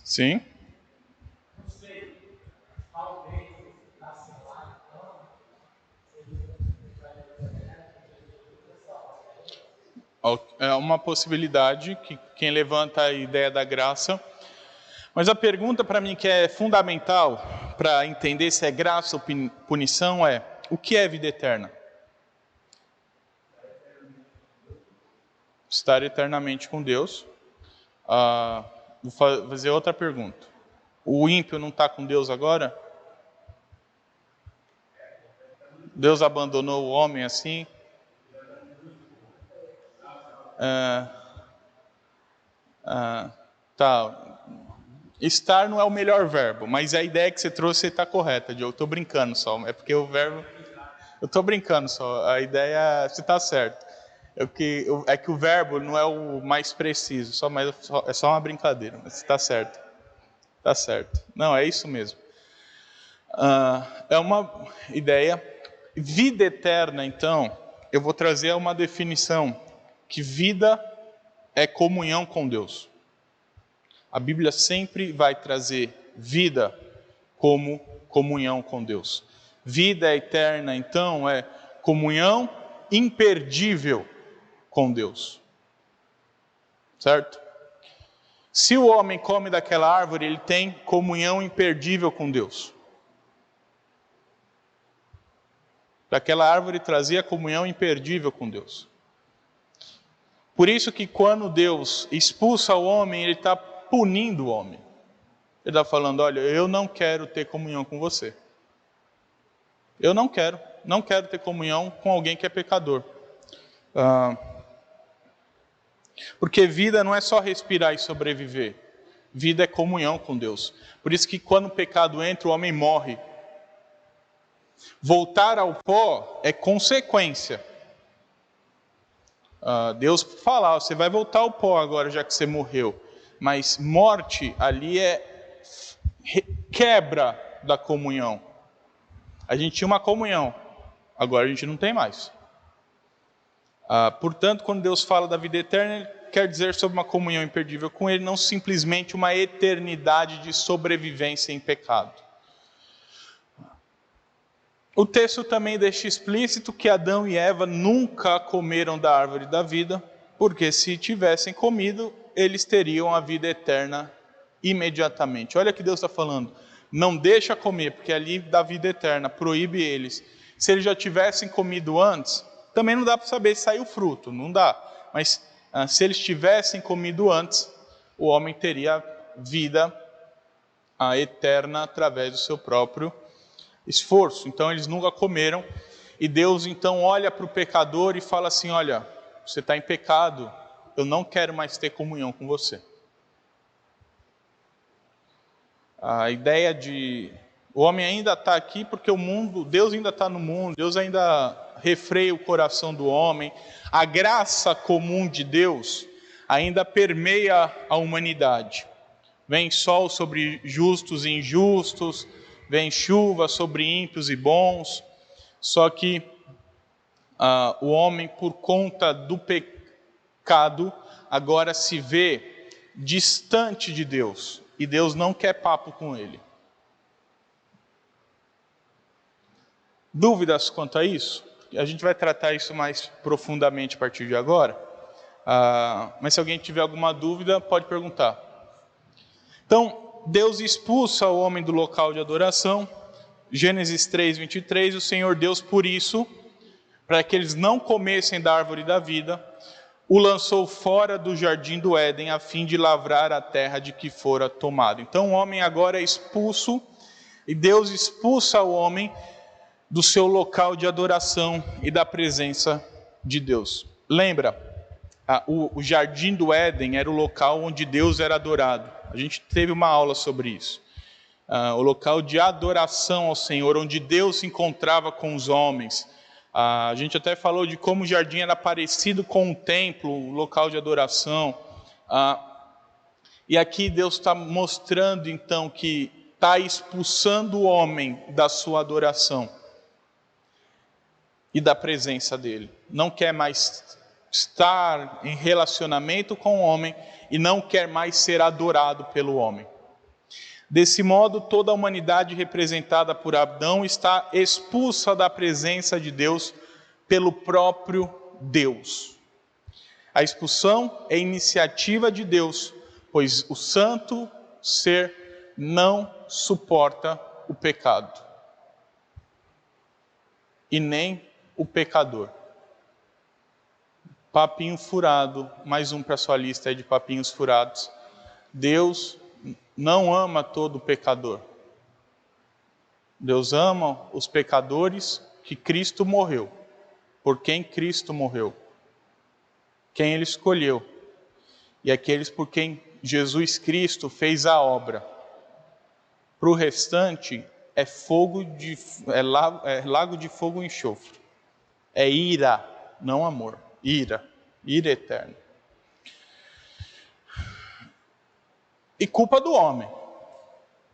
Sim. É uma possibilidade que quem levanta a ideia da graça. Mas a pergunta para mim que é fundamental para entender se é graça ou punição é: o que é vida eterna? Estar eternamente com Deus. Vou fazer outra pergunta. O ímpio não está com Deus agora? Deus abandonou o homem assim? Tá. Estar não é o melhor verbo, mas a ideia que você trouxe está correta, Diogo. Eu estou brincando só. É porque o verbo... Eu estou brincando só. A ideia... Você está certo. É que o verbo não é o mais preciso, é só uma brincadeira, mas está certo. Está certo. Não, é isso mesmo. É uma ideia. Vida eterna, então, eu vou trazer uma definição, que vida é comunhão com Deus. A Bíblia sempre vai trazer vida como comunhão com Deus. Vida eterna, então, é comunhão imperdível com Deus. Certo? Se o homem come daquela árvore, ele tem comunhão imperdível com Deus. Daquela árvore trazia comunhão imperdível com Deus. Por isso que quando Deus expulsa o homem, ele está punindo o homem. Ele está falando: olha, eu não quero ter comunhão com você. Eu não quero ter comunhão com alguém que é pecador. Porque vida não é só respirar e sobreviver. Vida é comunhão com Deus. Por isso que quando o pecado entra, o homem morre. Voltar ao pó é consequência. Deus fala: você vai voltar ao pó agora, já que você morreu. Mas morte ali é quebra da comunhão. A gente tinha uma comunhão, agora a gente não tem mais. Portanto, quando Deus fala da vida eterna, Ele quer dizer sobre uma comunhão imperdível com Ele, não simplesmente uma eternidade de sobrevivência em pecado. O texto também deixa explícito que Adão e Eva nunca comeram da árvore da vida, porque se tivessem comido, eles teriam a vida eterna imediatamente. Olha o que Deus está falando. Não deixa comer, porque ali dá vida eterna, proíbe eles. Se eles já tivessem comido antes, Também não dá para saber se saiu fruto, não dá. Mas se eles tivessem comido antes, o homem teria vida eterna através do seu próprio esforço. Então eles nunca comeram. E Deus então olha para o pecador e fala assim: olha, você está em pecado, eu não quero mais ter comunhão com você. A ideia de... o homem ainda está aqui porque o mundo, Deus ainda está no mundo, Deus ainda refreia o coração do homem. A graça comum de Deus ainda permeia a humanidade. Vem sol sobre justos e injustos, vem chuva sobre ímpios e bons. Só que o homem, por conta do pecado, agora se vê distante de Deus. E Deus não quer papo com ele. Dúvidas quanto a isso? A gente vai tratar isso mais profundamente a partir de agora. Mas se alguém tiver alguma dúvida, pode perguntar. Então, Deus expulsa o homem do local de adoração. Gênesis 3, 23, o Senhor Deus, por isso, para que eles não comessem da árvore da vida, o lançou fora do jardim do Éden, a fim de lavrar a terra de que fora tomado. Então o homem agora é expulso, e Deus expulsa o homem do seu local de adoração e da presença de Deus. Lembra, o jardim do Éden era o local onde Deus era adorado. A gente teve uma aula sobre isso. O local de adoração ao Senhor, onde Deus se encontrava com os homens. A gente até falou de como o jardim era parecido com um templo, o local de adoração. E aqui Deus está mostrando então que está expulsando o homem da sua adoração e da presença dele. Não quer mais estar em relacionamento com o homem e não quer mais ser adorado pelo homem. Desse modo, toda a humanidade representada por Adão está expulsa da presença de Deus pelo próprio Deus. A expulsão é iniciativa de Deus, pois o santo ser não suporta o pecado. E nem o pecador. Papinho furado, mais um para a sua lista aí de papinhos furados. Deus não ama todo pecador. Deus ama os pecadores que Cristo morreu. Por quem Cristo morreu. Quem Ele escolheu. E aqueles por quem Jesus Cristo fez a obra. Para o restante, é lago de fogo e enxofre. É ira, não amor. Ira eterna. E culpa do homem.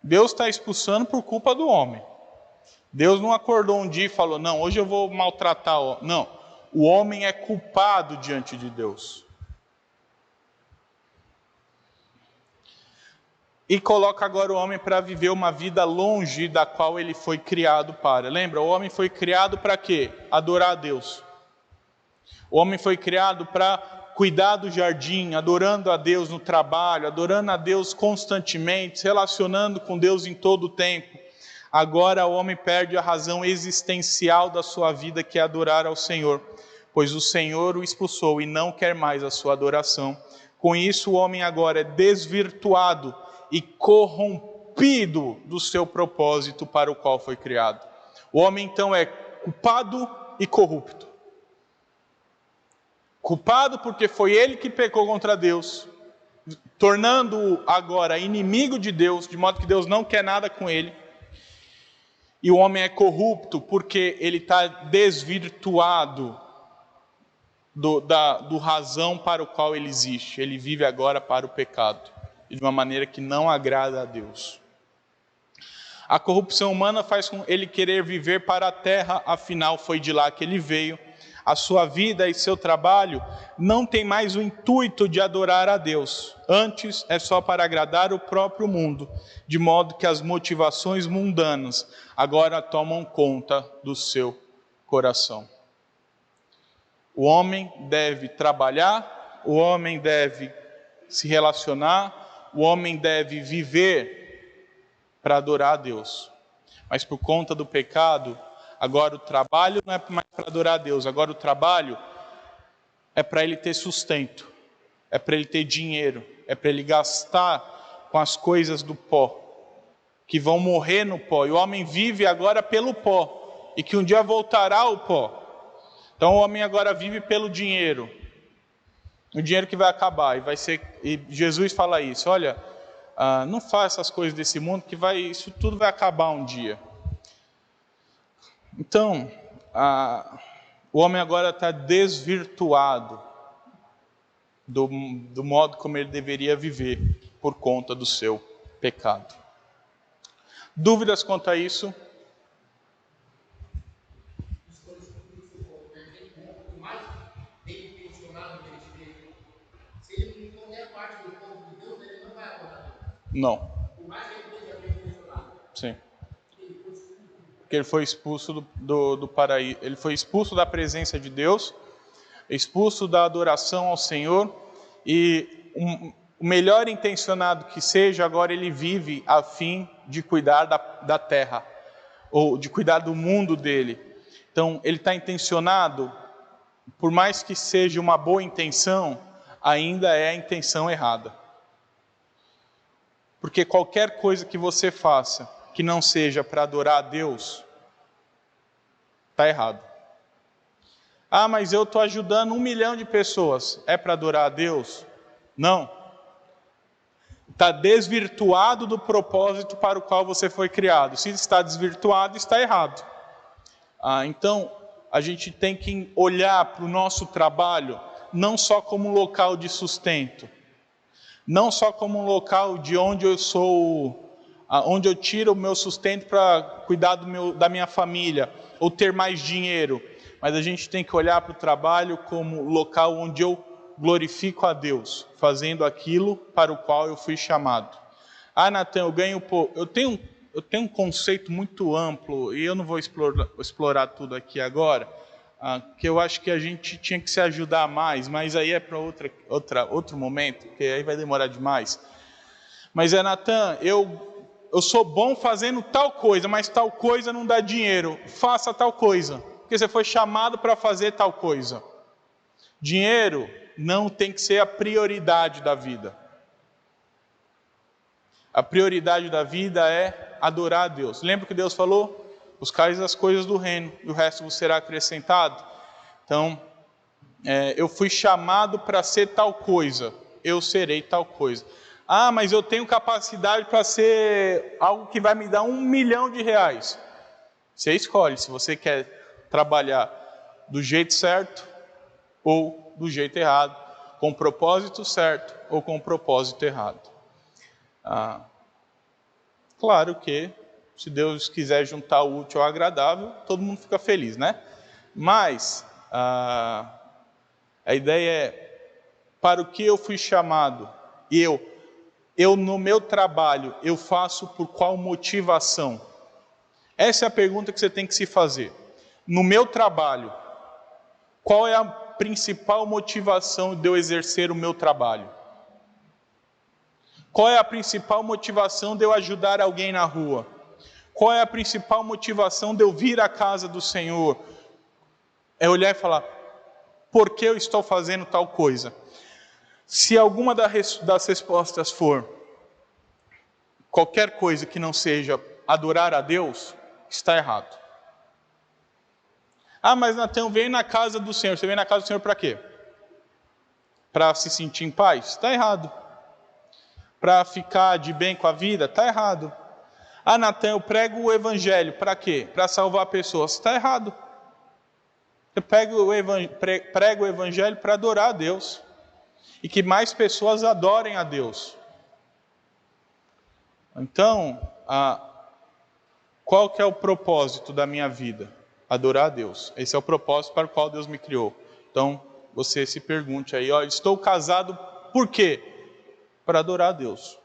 Deus está expulsando por culpa do homem. Deus não acordou um dia e falou: não, hoje eu vou maltratar o homem. Não, o homem é culpado diante de Deus. E coloca agora o homem para viver uma vida longe da qual ele foi criado para. Lembra, o homem foi criado para quê? Adorar a Deus. O homem foi criado para cuidar do jardim, adorando a Deus no trabalho, adorando a Deus constantemente, se relacionando com Deus em todo o tempo. Agora o homem perde a razão existencial da sua vida, que é adorar ao Senhor, pois o Senhor o expulsou e não quer mais a sua adoração. Com isso o homem agora é desvirtuado e corrompido do seu propósito para o qual foi criado. O homem então é culpado e corrupto. Culpado porque foi ele que pecou contra Deus, tornando-o agora inimigo de Deus, de modo que Deus não quer nada com ele. E o homem é corrupto porque ele está desvirtuado do razão para o qual ele existe. Ele vive agora para o pecado, de uma maneira que não agrada a Deus. A corrupção humana faz com ele querer viver para a terra, afinal foi de lá que ele veio. A sua vida e seu trabalho não tem mais o intuito de adorar a Deus. Antes é só para agradar o próprio mundo, de modo que as motivações mundanas agora tomam conta do seu coração. O homem deve trabalhar, o homem deve se relacionar, o homem deve viver para adorar a Deus. Mas por conta do pecado, Agora o trabalho não é mais para adorar a Deus, agora o trabalho é para ele ter sustento, é para ele ter dinheiro, é para ele gastar com as coisas do pó, que vão morrer no pó. E o homem vive agora pelo pó, e que um dia voltará ao pó. Então o homem agora vive pelo dinheiro, o dinheiro que vai acabar, e Jesus fala isso, olha, não faça essas coisas desse mundo, que isso tudo vai acabar um dia. Então, o homem agora está desvirtuado do modo como ele deveria viver, por conta do seu pecado. Dúvidas quanto a isso? Não. Sim. Porque ele foi expulso do paraíso, ele foi expulso da presença de Deus, expulso da adoração ao Senhor, e o melhor intencionado que seja, agora ele vive a fim de cuidar da terra, ou de cuidar do mundo dele. Então ele está intencionado, por mais que seja uma boa intenção, ainda é a intenção errada. Porque qualquer coisa que você faça, que não seja para adorar a Deus, está errado. Mas eu estou ajudando 1 milhão de pessoas, é para adorar a Deus? Não. Está desvirtuado do propósito para o qual você foi criado. Se está desvirtuado, está errado. Então, a gente tem que olhar para o nosso trabalho, não só como um local de sustento, não só como um local de onde eu tiro o meu sustento para cuidar da minha família, ou ter mais dinheiro, mas a gente tem que olhar para o trabalho como local onde eu glorifico a Deus, fazendo aquilo para o qual eu fui chamado. Natan, eu ganho pouco. Eu tenho um conceito muito amplo, e eu não vou explorar tudo aqui agora, que eu acho que a gente tinha que se ajudar mais, mas aí é para outro momento, que aí vai demorar demais. Mas Natan, eu sou bom fazendo tal coisa, mas tal coisa não dá dinheiro. Faça tal coisa, porque você foi chamado para fazer tal coisa. Dinheiro não tem que ser a prioridade da vida. A prioridade da vida é adorar a Deus. Lembra que Deus falou? Buscais as coisas do reino, e o resto vos será acrescentado. Então, eu fui chamado para ser tal coisa, eu serei tal coisa. Mas eu tenho capacidade para ser algo que vai me dar R$1 milhão. Você escolhe se você quer trabalhar do jeito certo ou do jeito errado, com o propósito certo ou com o propósito errado. Claro que, se Deus quiser juntar o útil ao agradável, todo mundo fica feliz, né? Mas a ideia é, para o que eu fui chamado, e eu no meu trabalho, eu faço por qual motivação? Essa é a pergunta que você tem que se fazer. No meu trabalho, qual é a principal motivação de eu exercer o meu trabalho? Qual é a principal motivação de eu ajudar alguém na rua? Qual é a principal motivação de eu vir à casa do Senhor? É olhar e falar, por que eu estou fazendo tal coisa? Se alguma das respostas for qualquer coisa que não seja adorar a Deus, está errado. Mas Natan, vem na casa do Senhor. Você vem na casa do Senhor para quê? Para se sentir em paz? Está errado. Para ficar de bem com a vida? Está errado. Natan, eu prego o evangelho. Para quê? Para salvar pessoas. Está errado. Eu prego o evangelho para adorar a Deus. E que mais pessoas adorem a Deus. Então, qual que é o propósito da minha vida? Adorar a Deus. Esse é o propósito para o qual Deus me criou. Então, você se pergunte aí, estou casado por quê? Para adorar a Deus.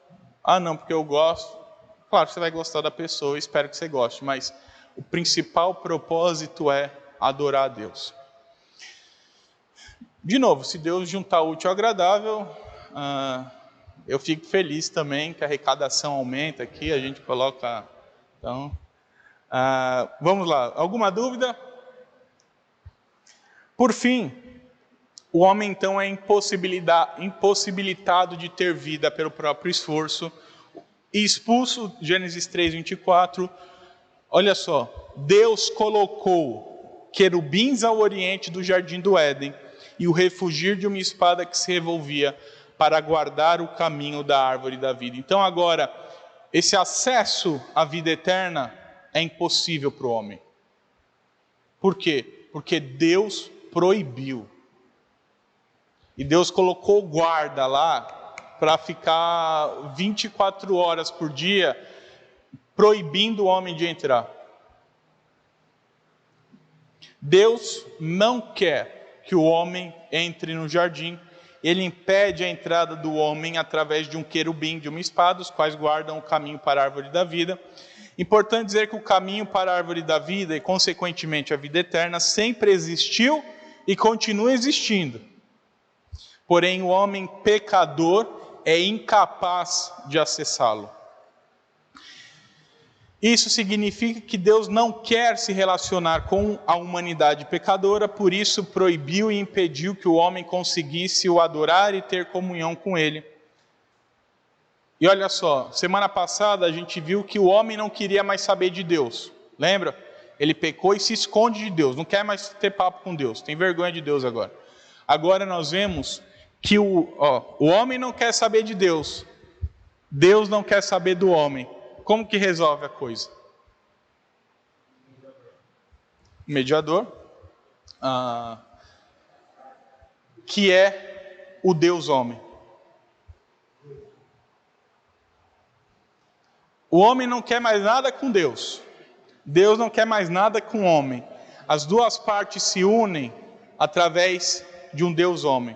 Não, porque eu gosto. Claro, você vai gostar da pessoa, espero que você goste, mas o principal propósito é adorar a Deus. De novo, se Deus juntar o útil ao agradável, eu fico feliz também que a arrecadação aumenta aqui, a gente coloca, então, Vamos lá, alguma dúvida? Por fim, o homem então é impossibilitado de ter vida pelo próprio esforço e expulso, Gênesis 3:24. Olha só, Deus colocou querubins ao oriente do jardim do Éden e o refugir de uma espada que se revolvia para guardar o caminho da árvore da vida. Então agora, esse acesso à vida eterna é impossível para o homem. Por quê? Porque Deus proibiu. E Deus colocou guarda lá para ficar 24 horas por dia proibindo o homem de entrar. Deus não quer que o homem entre no jardim. Ele impede a entrada do homem através de um querubim, de uma espada, os quais guardam o caminho para a árvore da vida. Importante dizer que o caminho para a árvore da vida e, consequentemente, a vida eterna sempre existiu e continua existindo. Porém, o homem pecador é incapaz de acessá-lo. Isso significa que Deus não quer se relacionar com a humanidade pecadora, por isso proibiu e impediu que o homem conseguisse o adorar e ter comunhão com ele. E olha só, semana passada a gente viu que o homem não queria mais saber de Deus. Lembra? Ele pecou e se esconde de Deus, não quer mais ter papo com Deus, tem vergonha de Deus agora. Agora nós vemos que o homem não quer saber de Deus, Deus não quer saber do homem. Como que resolve a coisa? Mediador, que é o Deus homem. O homem não quer mais nada com Deus. Deus não quer mais nada com o homem. As duas partes se unem através de um Deus homem.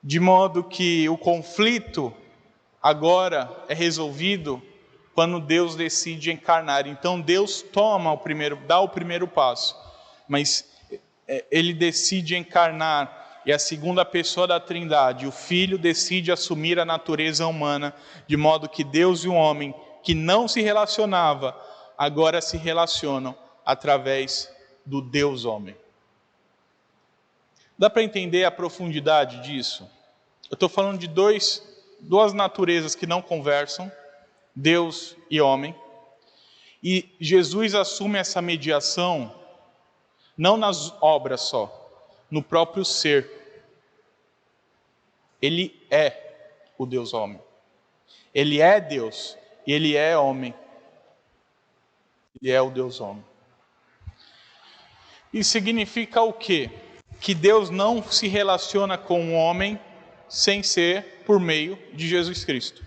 De modo que o conflito agora é resolvido quando Deus decide encarnar. Então Deus dá o primeiro passo, mas ele decide encarnar, e a segunda pessoa da Trindade, o Filho, decide assumir a natureza humana, de modo que Deus e o homem, que não se relacionava, agora se relacionam através do Deus homem. Dá para entender a profundidade disso? Eu estou falando de duas naturezas que não conversam, Deus e homem, e Jesus assume essa mediação não nas obras só, no próprio ser. Ele é o Deus homem. Ele é Deus e ele é homem. Ele é o Deus homem. Isso significa o quê? Que Deus não se relaciona com o homem sem ser por meio de Jesus Cristo.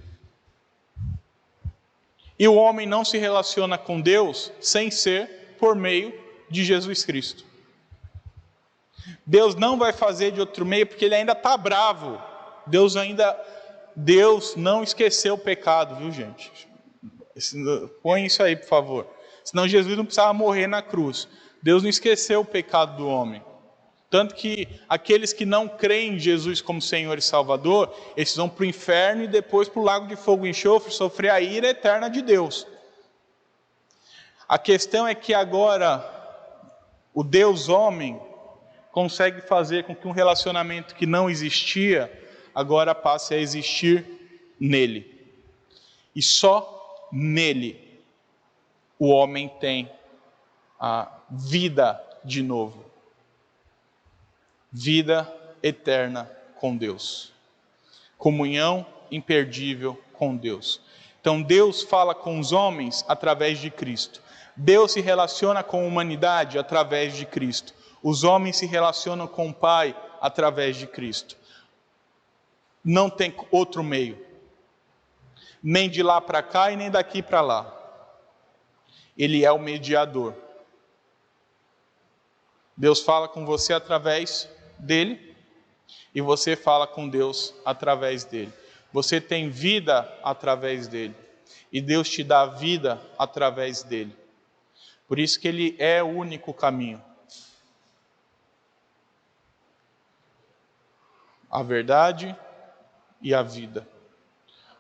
E o homem não se relaciona com Deus sem ser por meio de Jesus Cristo. Deus não vai fazer de outro meio porque ele ainda está bravo. Deus não esqueceu o pecado, viu, gente? Põe isso aí, por favor. Senão Jesus não precisava morrer na cruz. Deus não esqueceu o pecado do homem. Tanto que aqueles que não creem em Jesus como Senhor e Salvador, eles vão para o inferno e depois para o lago de fogo e enxofre, sofrer a ira eterna de Deus. A questão é que agora o Deus homem consegue fazer com que um relacionamento que não existia, agora passe a existir nele. E só nele o homem tem a vida de novo. Vida eterna com Deus. Comunhão imperdível com Deus. Então Deus fala com os homens através de Cristo. Deus se relaciona com a humanidade através de Cristo. Os homens se relacionam com o Pai através de Cristo. Não tem outro meio. Nem de lá para cá e nem daqui para lá. Ele é o mediador. Deus fala com você através dele e você fala com Deus através dele. Você tem vida através dele e Deus te dá vida através dele. Por isso que ele é o único caminho. A verdade e a vida.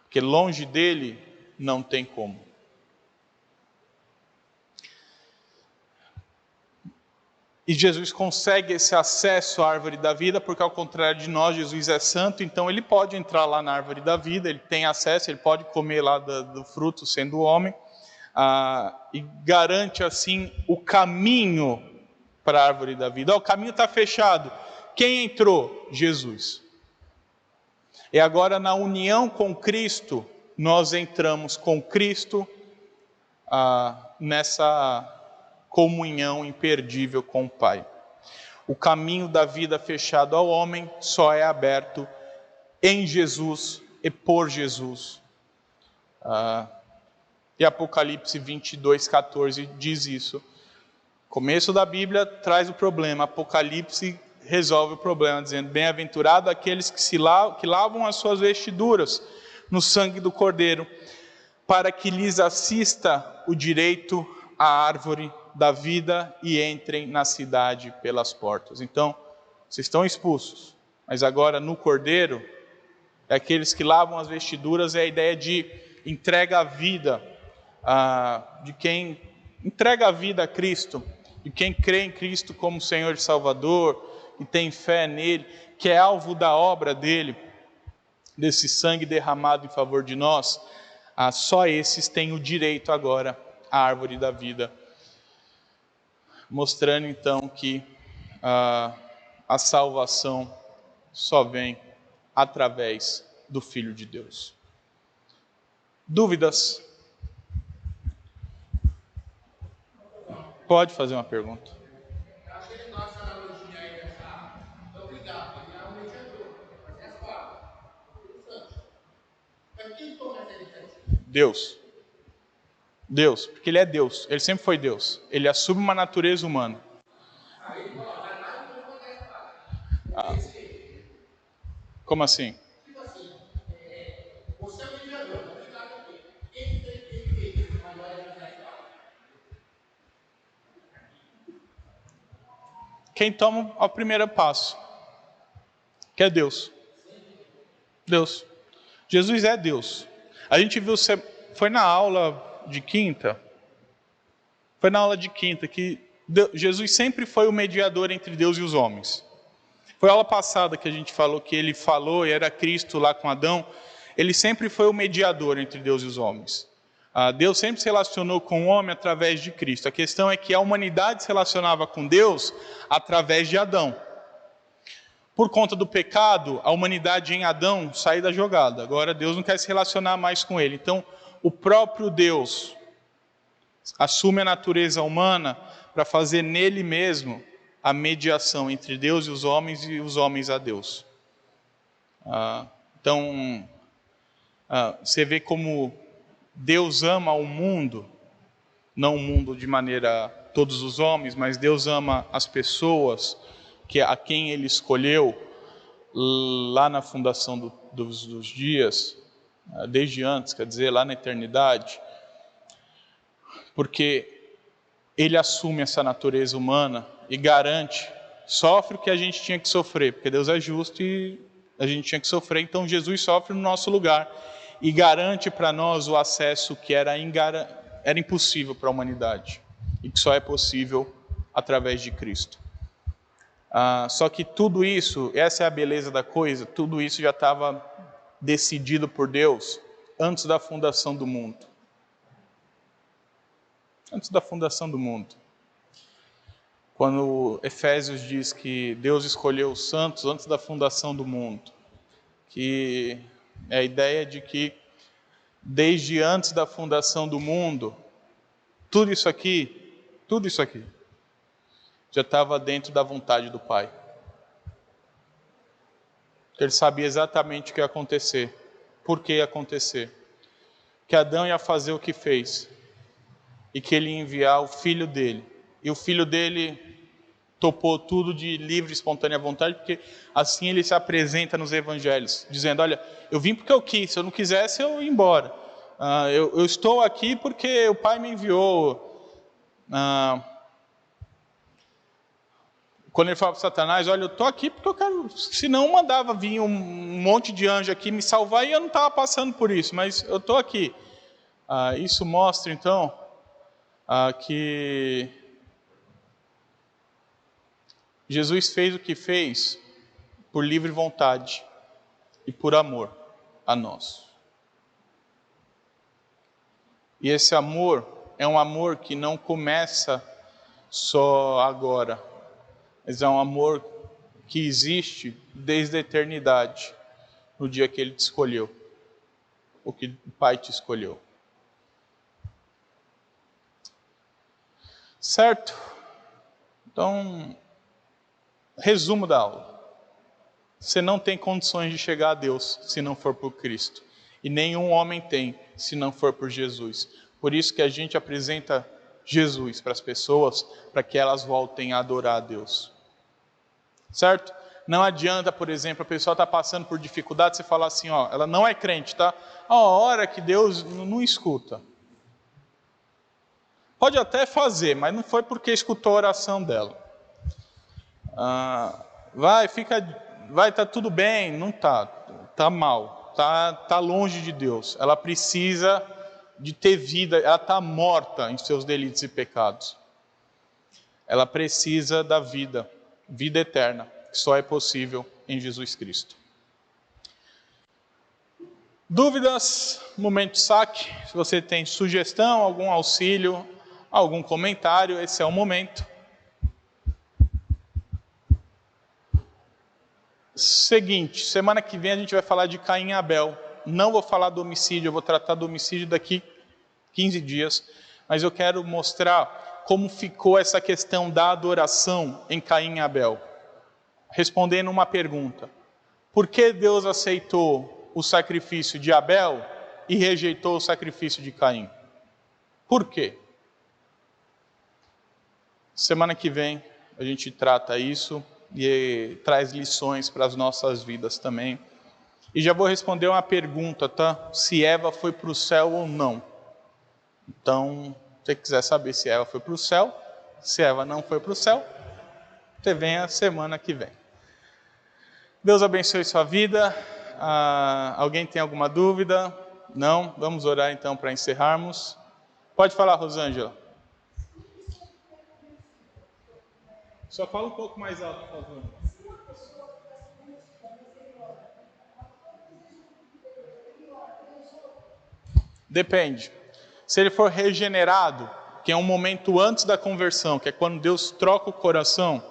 Porque longe dele não tem como. E Jesus consegue esse acesso à árvore da vida, porque ao contrário de nós, Jesus é santo, então ele pode entrar lá na árvore da vida, ele tem acesso, ele pode comer lá do fruto sendo homem, e garante assim o caminho para a árvore da vida. O caminho está fechado. Quem entrou? Jesus. E agora na união com Cristo, nós entramos com Cristo nessa comunhão imperdível com o Pai. O caminho da vida fechado ao homem só é aberto em Jesus e por Jesus. E Apocalipse 22:14 diz isso. Começo da Bíblia traz o problema, Apocalipse resolve o problema, dizendo: bem-aventurado aqueles que lavam as suas vestiduras no sangue do Cordeiro, para que lhes assista o direito à árvore da vida e entrem na cidade pelas portas. Então, vocês estão expulsos, mas agora no Cordeiro, aqueles que lavam as vestiduras é a ideia de entrega à vida, de quem entrega a vida a Cristo, de quem crê em Cristo como Senhor e Salvador, e tem fé nele, que é alvo da obra dele, desse sangue derramado em favor de nós. Só esses têm o direito agora à árvore da vida, mostrando então que a salvação só vem através do Filho de Deus. Dúvidas? Pode fazer uma pergunta. Eu acho que ele gosta da analogia aí dessa. Obrigado, ele é um mediador, mas é as quatro. Interessante. Mas quem toma essa iniciativa? Deus, porque ele é Deus, ele sempre foi Deus, ele assume uma natureza humana. Aí ele fala, vai lá e não pode essa. Como assim? Tipo assim, você é o mediador, obrigado aqui. Ele fez isso, mas agora ele vai falar. Quem toma o primeiro passo, que é Deus. Deus. Jesus é Deus. A gente viu, foi na aula de quinta, que Jesus sempre foi o mediador entre Deus e os homens. Foi a aula passada que a gente falou que ele falou e era Cristo lá com Adão. Ele sempre foi o mediador entre Deus e os homens. Deus sempre se relacionou com o homem através de Cristo. A questão é que a humanidade se relacionava com Deus através de Adão. Por conta do pecado, a humanidade em Adão saiu da jogada. Agora Deus não quer se relacionar mais com ele. Então, o próprio Deus assume a natureza humana para fazer nele mesmo a mediação entre Deus e os homens a Deus. Então, você vê como Deus ama o mundo, não o mundo de maneira todos os homens, mas Deus ama as pessoas a quem Ele escolheu lá na fundação dos dias, desde antes, quer dizer, lá na eternidade, porque Ele assume essa natureza humana e garante, sofre o que a gente tinha que sofrer, porque Deus é justo e a gente tinha que sofrer, então Jesus sofre no nosso lugar e garante para nós o acesso que era impossível para a humanidade e que só é possível através de Cristo. Só que tudo isso, essa é a beleza da coisa, tudo isso já estava decidido por Deus antes da fundação do mundo. Antes da fundação do mundo. Quando Efésios diz que Deus escolheu os santos antes da fundação do mundo, que é a ideia de que desde antes da fundação do mundo, tudo isso aqui já estava dentro da vontade do Pai. Ele sabia exatamente o que ia acontecer, por que ia acontecer, que Adão ia fazer o que fez, e que ele ia enviar o filho dele, e o filho dele topou tudo de livre e espontânea vontade, porque assim ele se apresenta nos evangelhos, dizendo: olha, eu vim porque eu quis, se eu não quisesse eu ia embora, eu estou aqui porque o Pai me enviou. Quando ele fala para Satanás: olha, eu estou aqui porque eu quero, senão mandava vir um monte de anjo aqui me salvar e eu não estava passando por isso, mas eu estou aqui. Isso mostra então que Jesus fez o que fez por livre vontade e por amor a nós. E esse amor é um amor que não começa só agora, mas é um amor que existe desde a eternidade, no dia que Ele te escolheu, ou que o Pai te escolheu. Certo? Então, resumo da aula. Você não tem condições de chegar a Deus se não for por Cristo. E nenhum homem tem se não for por Jesus. Por isso que a gente apresenta Jesus para as pessoas, para que elas voltem a adorar a Deus. Certo? Não adianta, por exemplo, a pessoa está passando por dificuldade, você falar assim, ó, ela não é crente, tá? A hora que Deus não escuta. Pode até fazer, mas não foi porque escutou a oração dela. Vai, tá tudo bem, não tá, tá mal, tá longe de Deus. Ela precisa de ter vida, ela está morta em seus delitos e pecados. Ela precisa da vida eterna, que só é possível em Jesus Cristo. Dúvidas? Momento saque. Se você tem sugestão, algum auxílio, algum comentário, esse é o momento. Seguinte, semana que vem a gente vai falar de Caim e Abel. Não vou falar do homicídio, eu vou tratar do homicídio daqui 15 dias. Mas eu quero mostrar como ficou essa questão da adoração em Caim e Abel. Respondendo uma pergunta. Por que Deus aceitou o sacrifício de Abel e rejeitou o sacrifício de Caim? Por quê? Semana que vem a gente trata isso e traz lições para as nossas vidas também. E já vou responder uma pergunta, tá? Se Eva foi para o céu ou não. Então, se você quiser saber se Eva foi para o céu, se Eva não foi para o céu, você vem a semana que vem. Deus abençoe sua vida. Alguém tem alguma dúvida? Não? Vamos orar então para encerrarmos. Pode falar, Rosângela. Só fala um pouco mais alto, por favor. Depende. Se ele for regenerado, que é um momento antes da conversão, que é quando Deus troca o coração,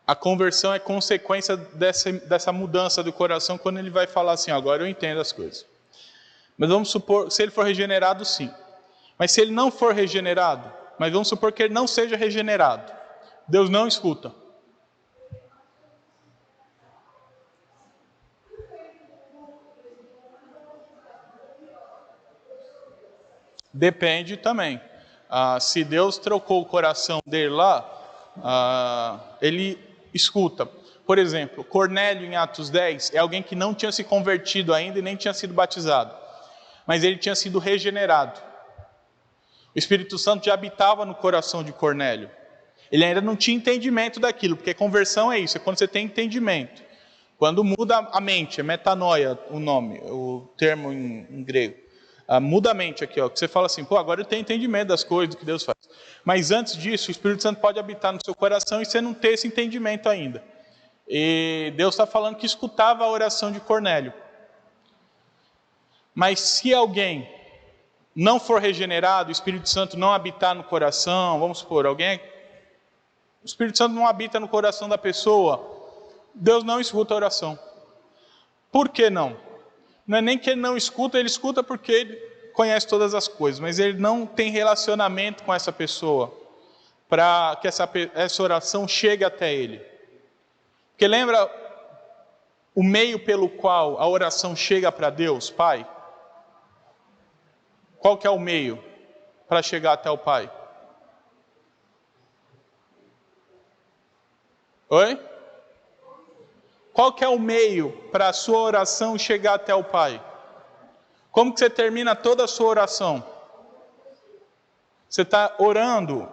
a conversão é consequência dessa mudança do coração, quando ele vai falar assim, agora eu entendo as coisas. Mas vamos supor, se ele for regenerado, sim. Mas se ele não for regenerado, mas vamos supor que ele não seja regenerado, Deus não escuta. Depende também. Se Deus trocou o coração dele lá, ele escuta. Por exemplo, Cornélio em Atos 10 é alguém que não tinha se convertido ainda e nem tinha sido batizado. Mas ele tinha sido regenerado. O Espírito Santo já habitava no coração de Cornélio. Ele ainda não tinha entendimento daquilo, porque conversão é isso, é quando você tem entendimento. Quando muda a mente, é metanoia o nome, o termo em grego. Muda a mente aqui, ó, que você fala assim, agora eu tenho entendimento das coisas, do que Deus faz. Mas antes disso, o Espírito Santo pode habitar no seu coração e você não ter esse entendimento ainda. E Deus está falando que escutava a oração de Cornélio. Mas se alguém não for regenerado, o Espírito Santo não habitar no coração, vamos supor, o Espírito Santo não habita no coração da pessoa, Deus não escuta a oração. Por que não? Não é nem que ele não escuta, ele escuta porque ele conhece todas as coisas, mas ele não tem relacionamento com essa pessoa, para que essa oração chegue até ele. Porque lembra o meio pelo qual a oração chega para Deus, Pai? Qual que é o meio para chegar até o Pai? Oi? Qual que é o meio para a sua oração chegar até o Pai? Como que você termina toda a sua oração? Você está orando,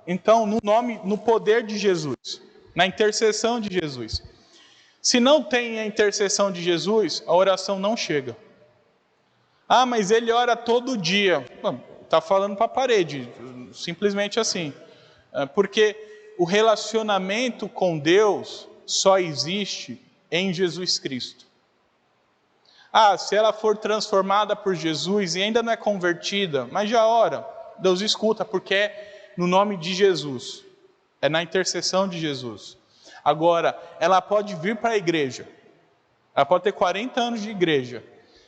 então, no poder de Jesus, na intercessão de Jesus. Se não tem a intercessão de Jesus, a oração não chega. Mas ele ora todo dia. Está falando para a parede, simplesmente assim. Porque o relacionamento com Deus só existe em Jesus Cristo. Se ela for transformada por Jesus e ainda não é convertida, mas já ora, Deus escuta, porque é no nome de Jesus, é na intercessão de Jesus. Agora, ela pode vir para a igreja, ela pode ter 40 anos de igreja.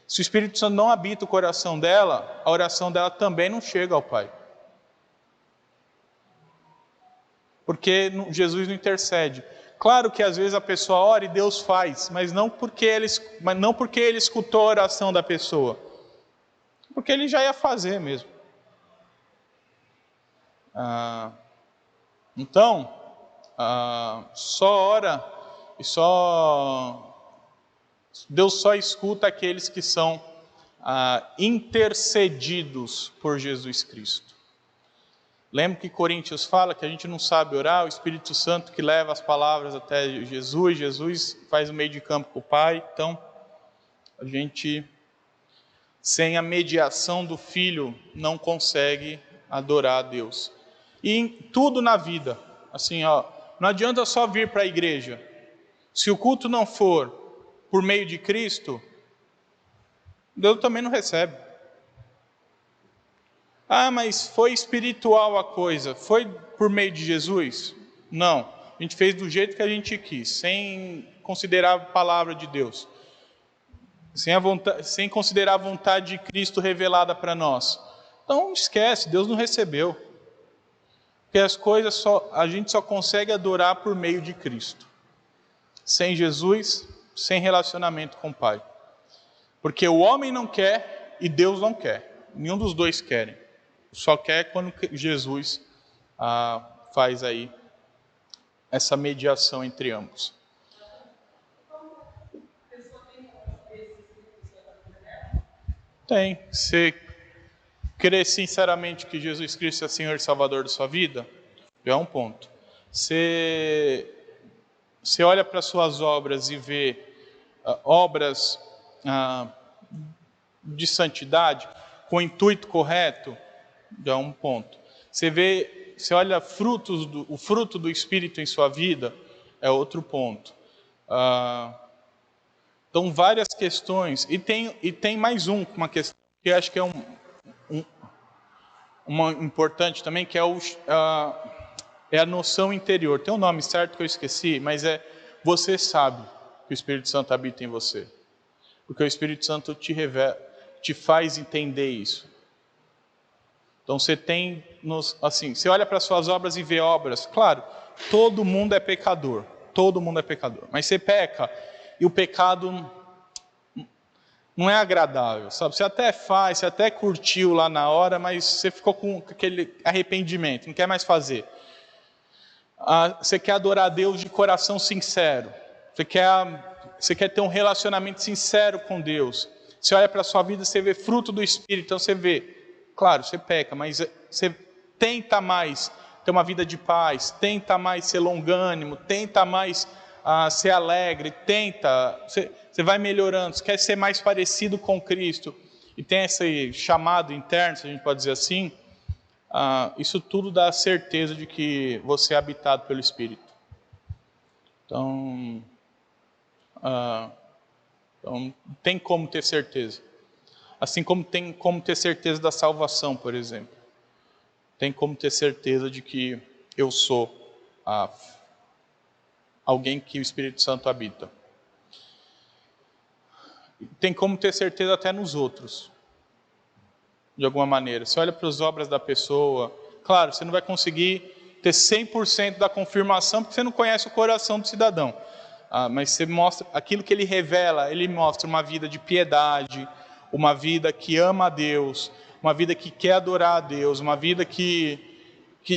Se o Espírito Santo não habita o coração dela, a oração dela também não chega ao Pai. Porque Jesus não intercede. Claro que às vezes a pessoa ora e Deus faz, mas não porque ele escutou a oração da pessoa, porque ele já ia fazer mesmo. Então, só ora e Deus só escuta aqueles que são intercedidos por Jesus Cristo. Lembra que Coríntios fala que a gente não sabe orar, o Espírito Santo que leva as palavras até Jesus, Jesus faz o meio de campo com o Pai. Então, a gente, sem a mediação do Filho, não consegue adorar a Deus. E em tudo na vida, assim, não adianta só vir para a igreja. Se o culto não for por meio de Cristo, Deus também não recebe. Mas foi espiritual a coisa, foi por meio de Jesus? Não, a gente fez do jeito que a gente quis, sem considerar a palavra de Deus, sem considerar a vontade de Cristo revelada para nós. Então esquece, Deus não recebeu. Porque as coisas a gente só consegue adorar por meio de Cristo. Sem Jesus, sem relacionamento com o Pai. Porque o homem não quer e Deus não quer. Nenhum dos dois querem. Só quer quando Jesus faz aí essa mediação entre ambos. Tem. Você crer sinceramente que Jesus Cristo é Senhor e Salvador da sua vida, já é um ponto. Você olha para suas obras e vê obras de santidade, com o intuito correto, já é um ponto. Você olha o fruto do Espírito em sua vida, é outro ponto. Então, várias questões. E tem mais uma questão que eu acho que é uma importante também, que é a noção interior. Tem um nome certo que eu esqueci, mas você sabe que o Espírito Santo habita em você. Porque o Espírito Santo te faz entender isso. Então você você olha para suas obras e vê obras. Claro, todo mundo é pecador. Mas você peca e o pecado não é agradável, sabe? Você até faz, você até curtiu lá na hora, mas você ficou com aquele arrependimento, não quer mais fazer. Você quer adorar a Deus de coração sincero. Você quer ter um relacionamento sincero com Deus. Você olha para a sua vida, você vê fruto do Espírito, então você vê. Claro, você peca, mas você tenta mais ter uma vida de paz, tenta mais ser longânimo, tenta mais ser alegre, você vai melhorando, você quer ser mais parecido com Cristo, e tem esse chamado interno, se a gente pode dizer assim, isso tudo dá a certeza de que você é habitado pelo Espírito. Então tem como ter certeza. Assim como tem como ter certeza da salvação, por exemplo. Tem como ter certeza de que eu sou alguém que o Espírito Santo habita. Tem como ter certeza até nos outros, de alguma maneira. Você olha para as obras da pessoa, claro, você não vai conseguir ter 100% da confirmação, porque você não conhece o coração do cidadão. Mas você mostra aquilo que ele revela, ele mostra uma vida de piedade, uma vida que ama a Deus, uma vida que quer adorar a Deus, uma vida que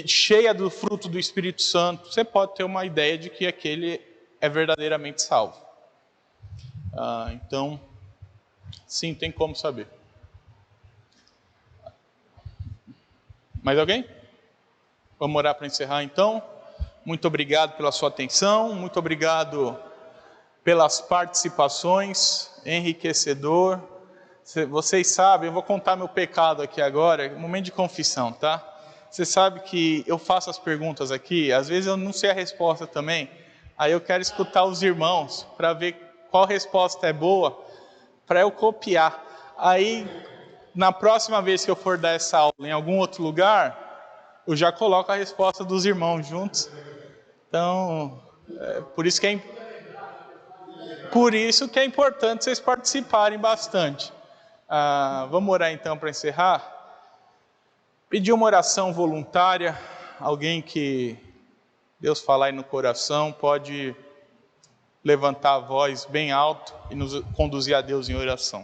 cheia do fruto do Espírito Santo. Você pode ter uma ideia de que aquele é verdadeiramente salvo. Então, sim, tem como saber. Mais alguém? Vamos orar para encerrar então. Muito obrigado pela sua atenção, muito obrigado pelas participações, enriquecedor. Vocês sabem, eu vou contar meu pecado aqui agora, momento de confissão, tá? Você sabe que eu faço as perguntas aqui, às vezes eu não sei a resposta também, aí eu quero escutar os irmãos para ver qual resposta é boa, para eu copiar. Aí, na próxima vez que eu for dar essa aula em algum outro lugar, eu já coloco a resposta dos irmãos juntos. Então, por isso que é importante vocês participarem bastante. Vamos orar então para encerrar? Pedir uma oração voluntária, alguém que Deus falar aí no coração, pode levantar a voz bem alto e nos conduzir a Deus em oração.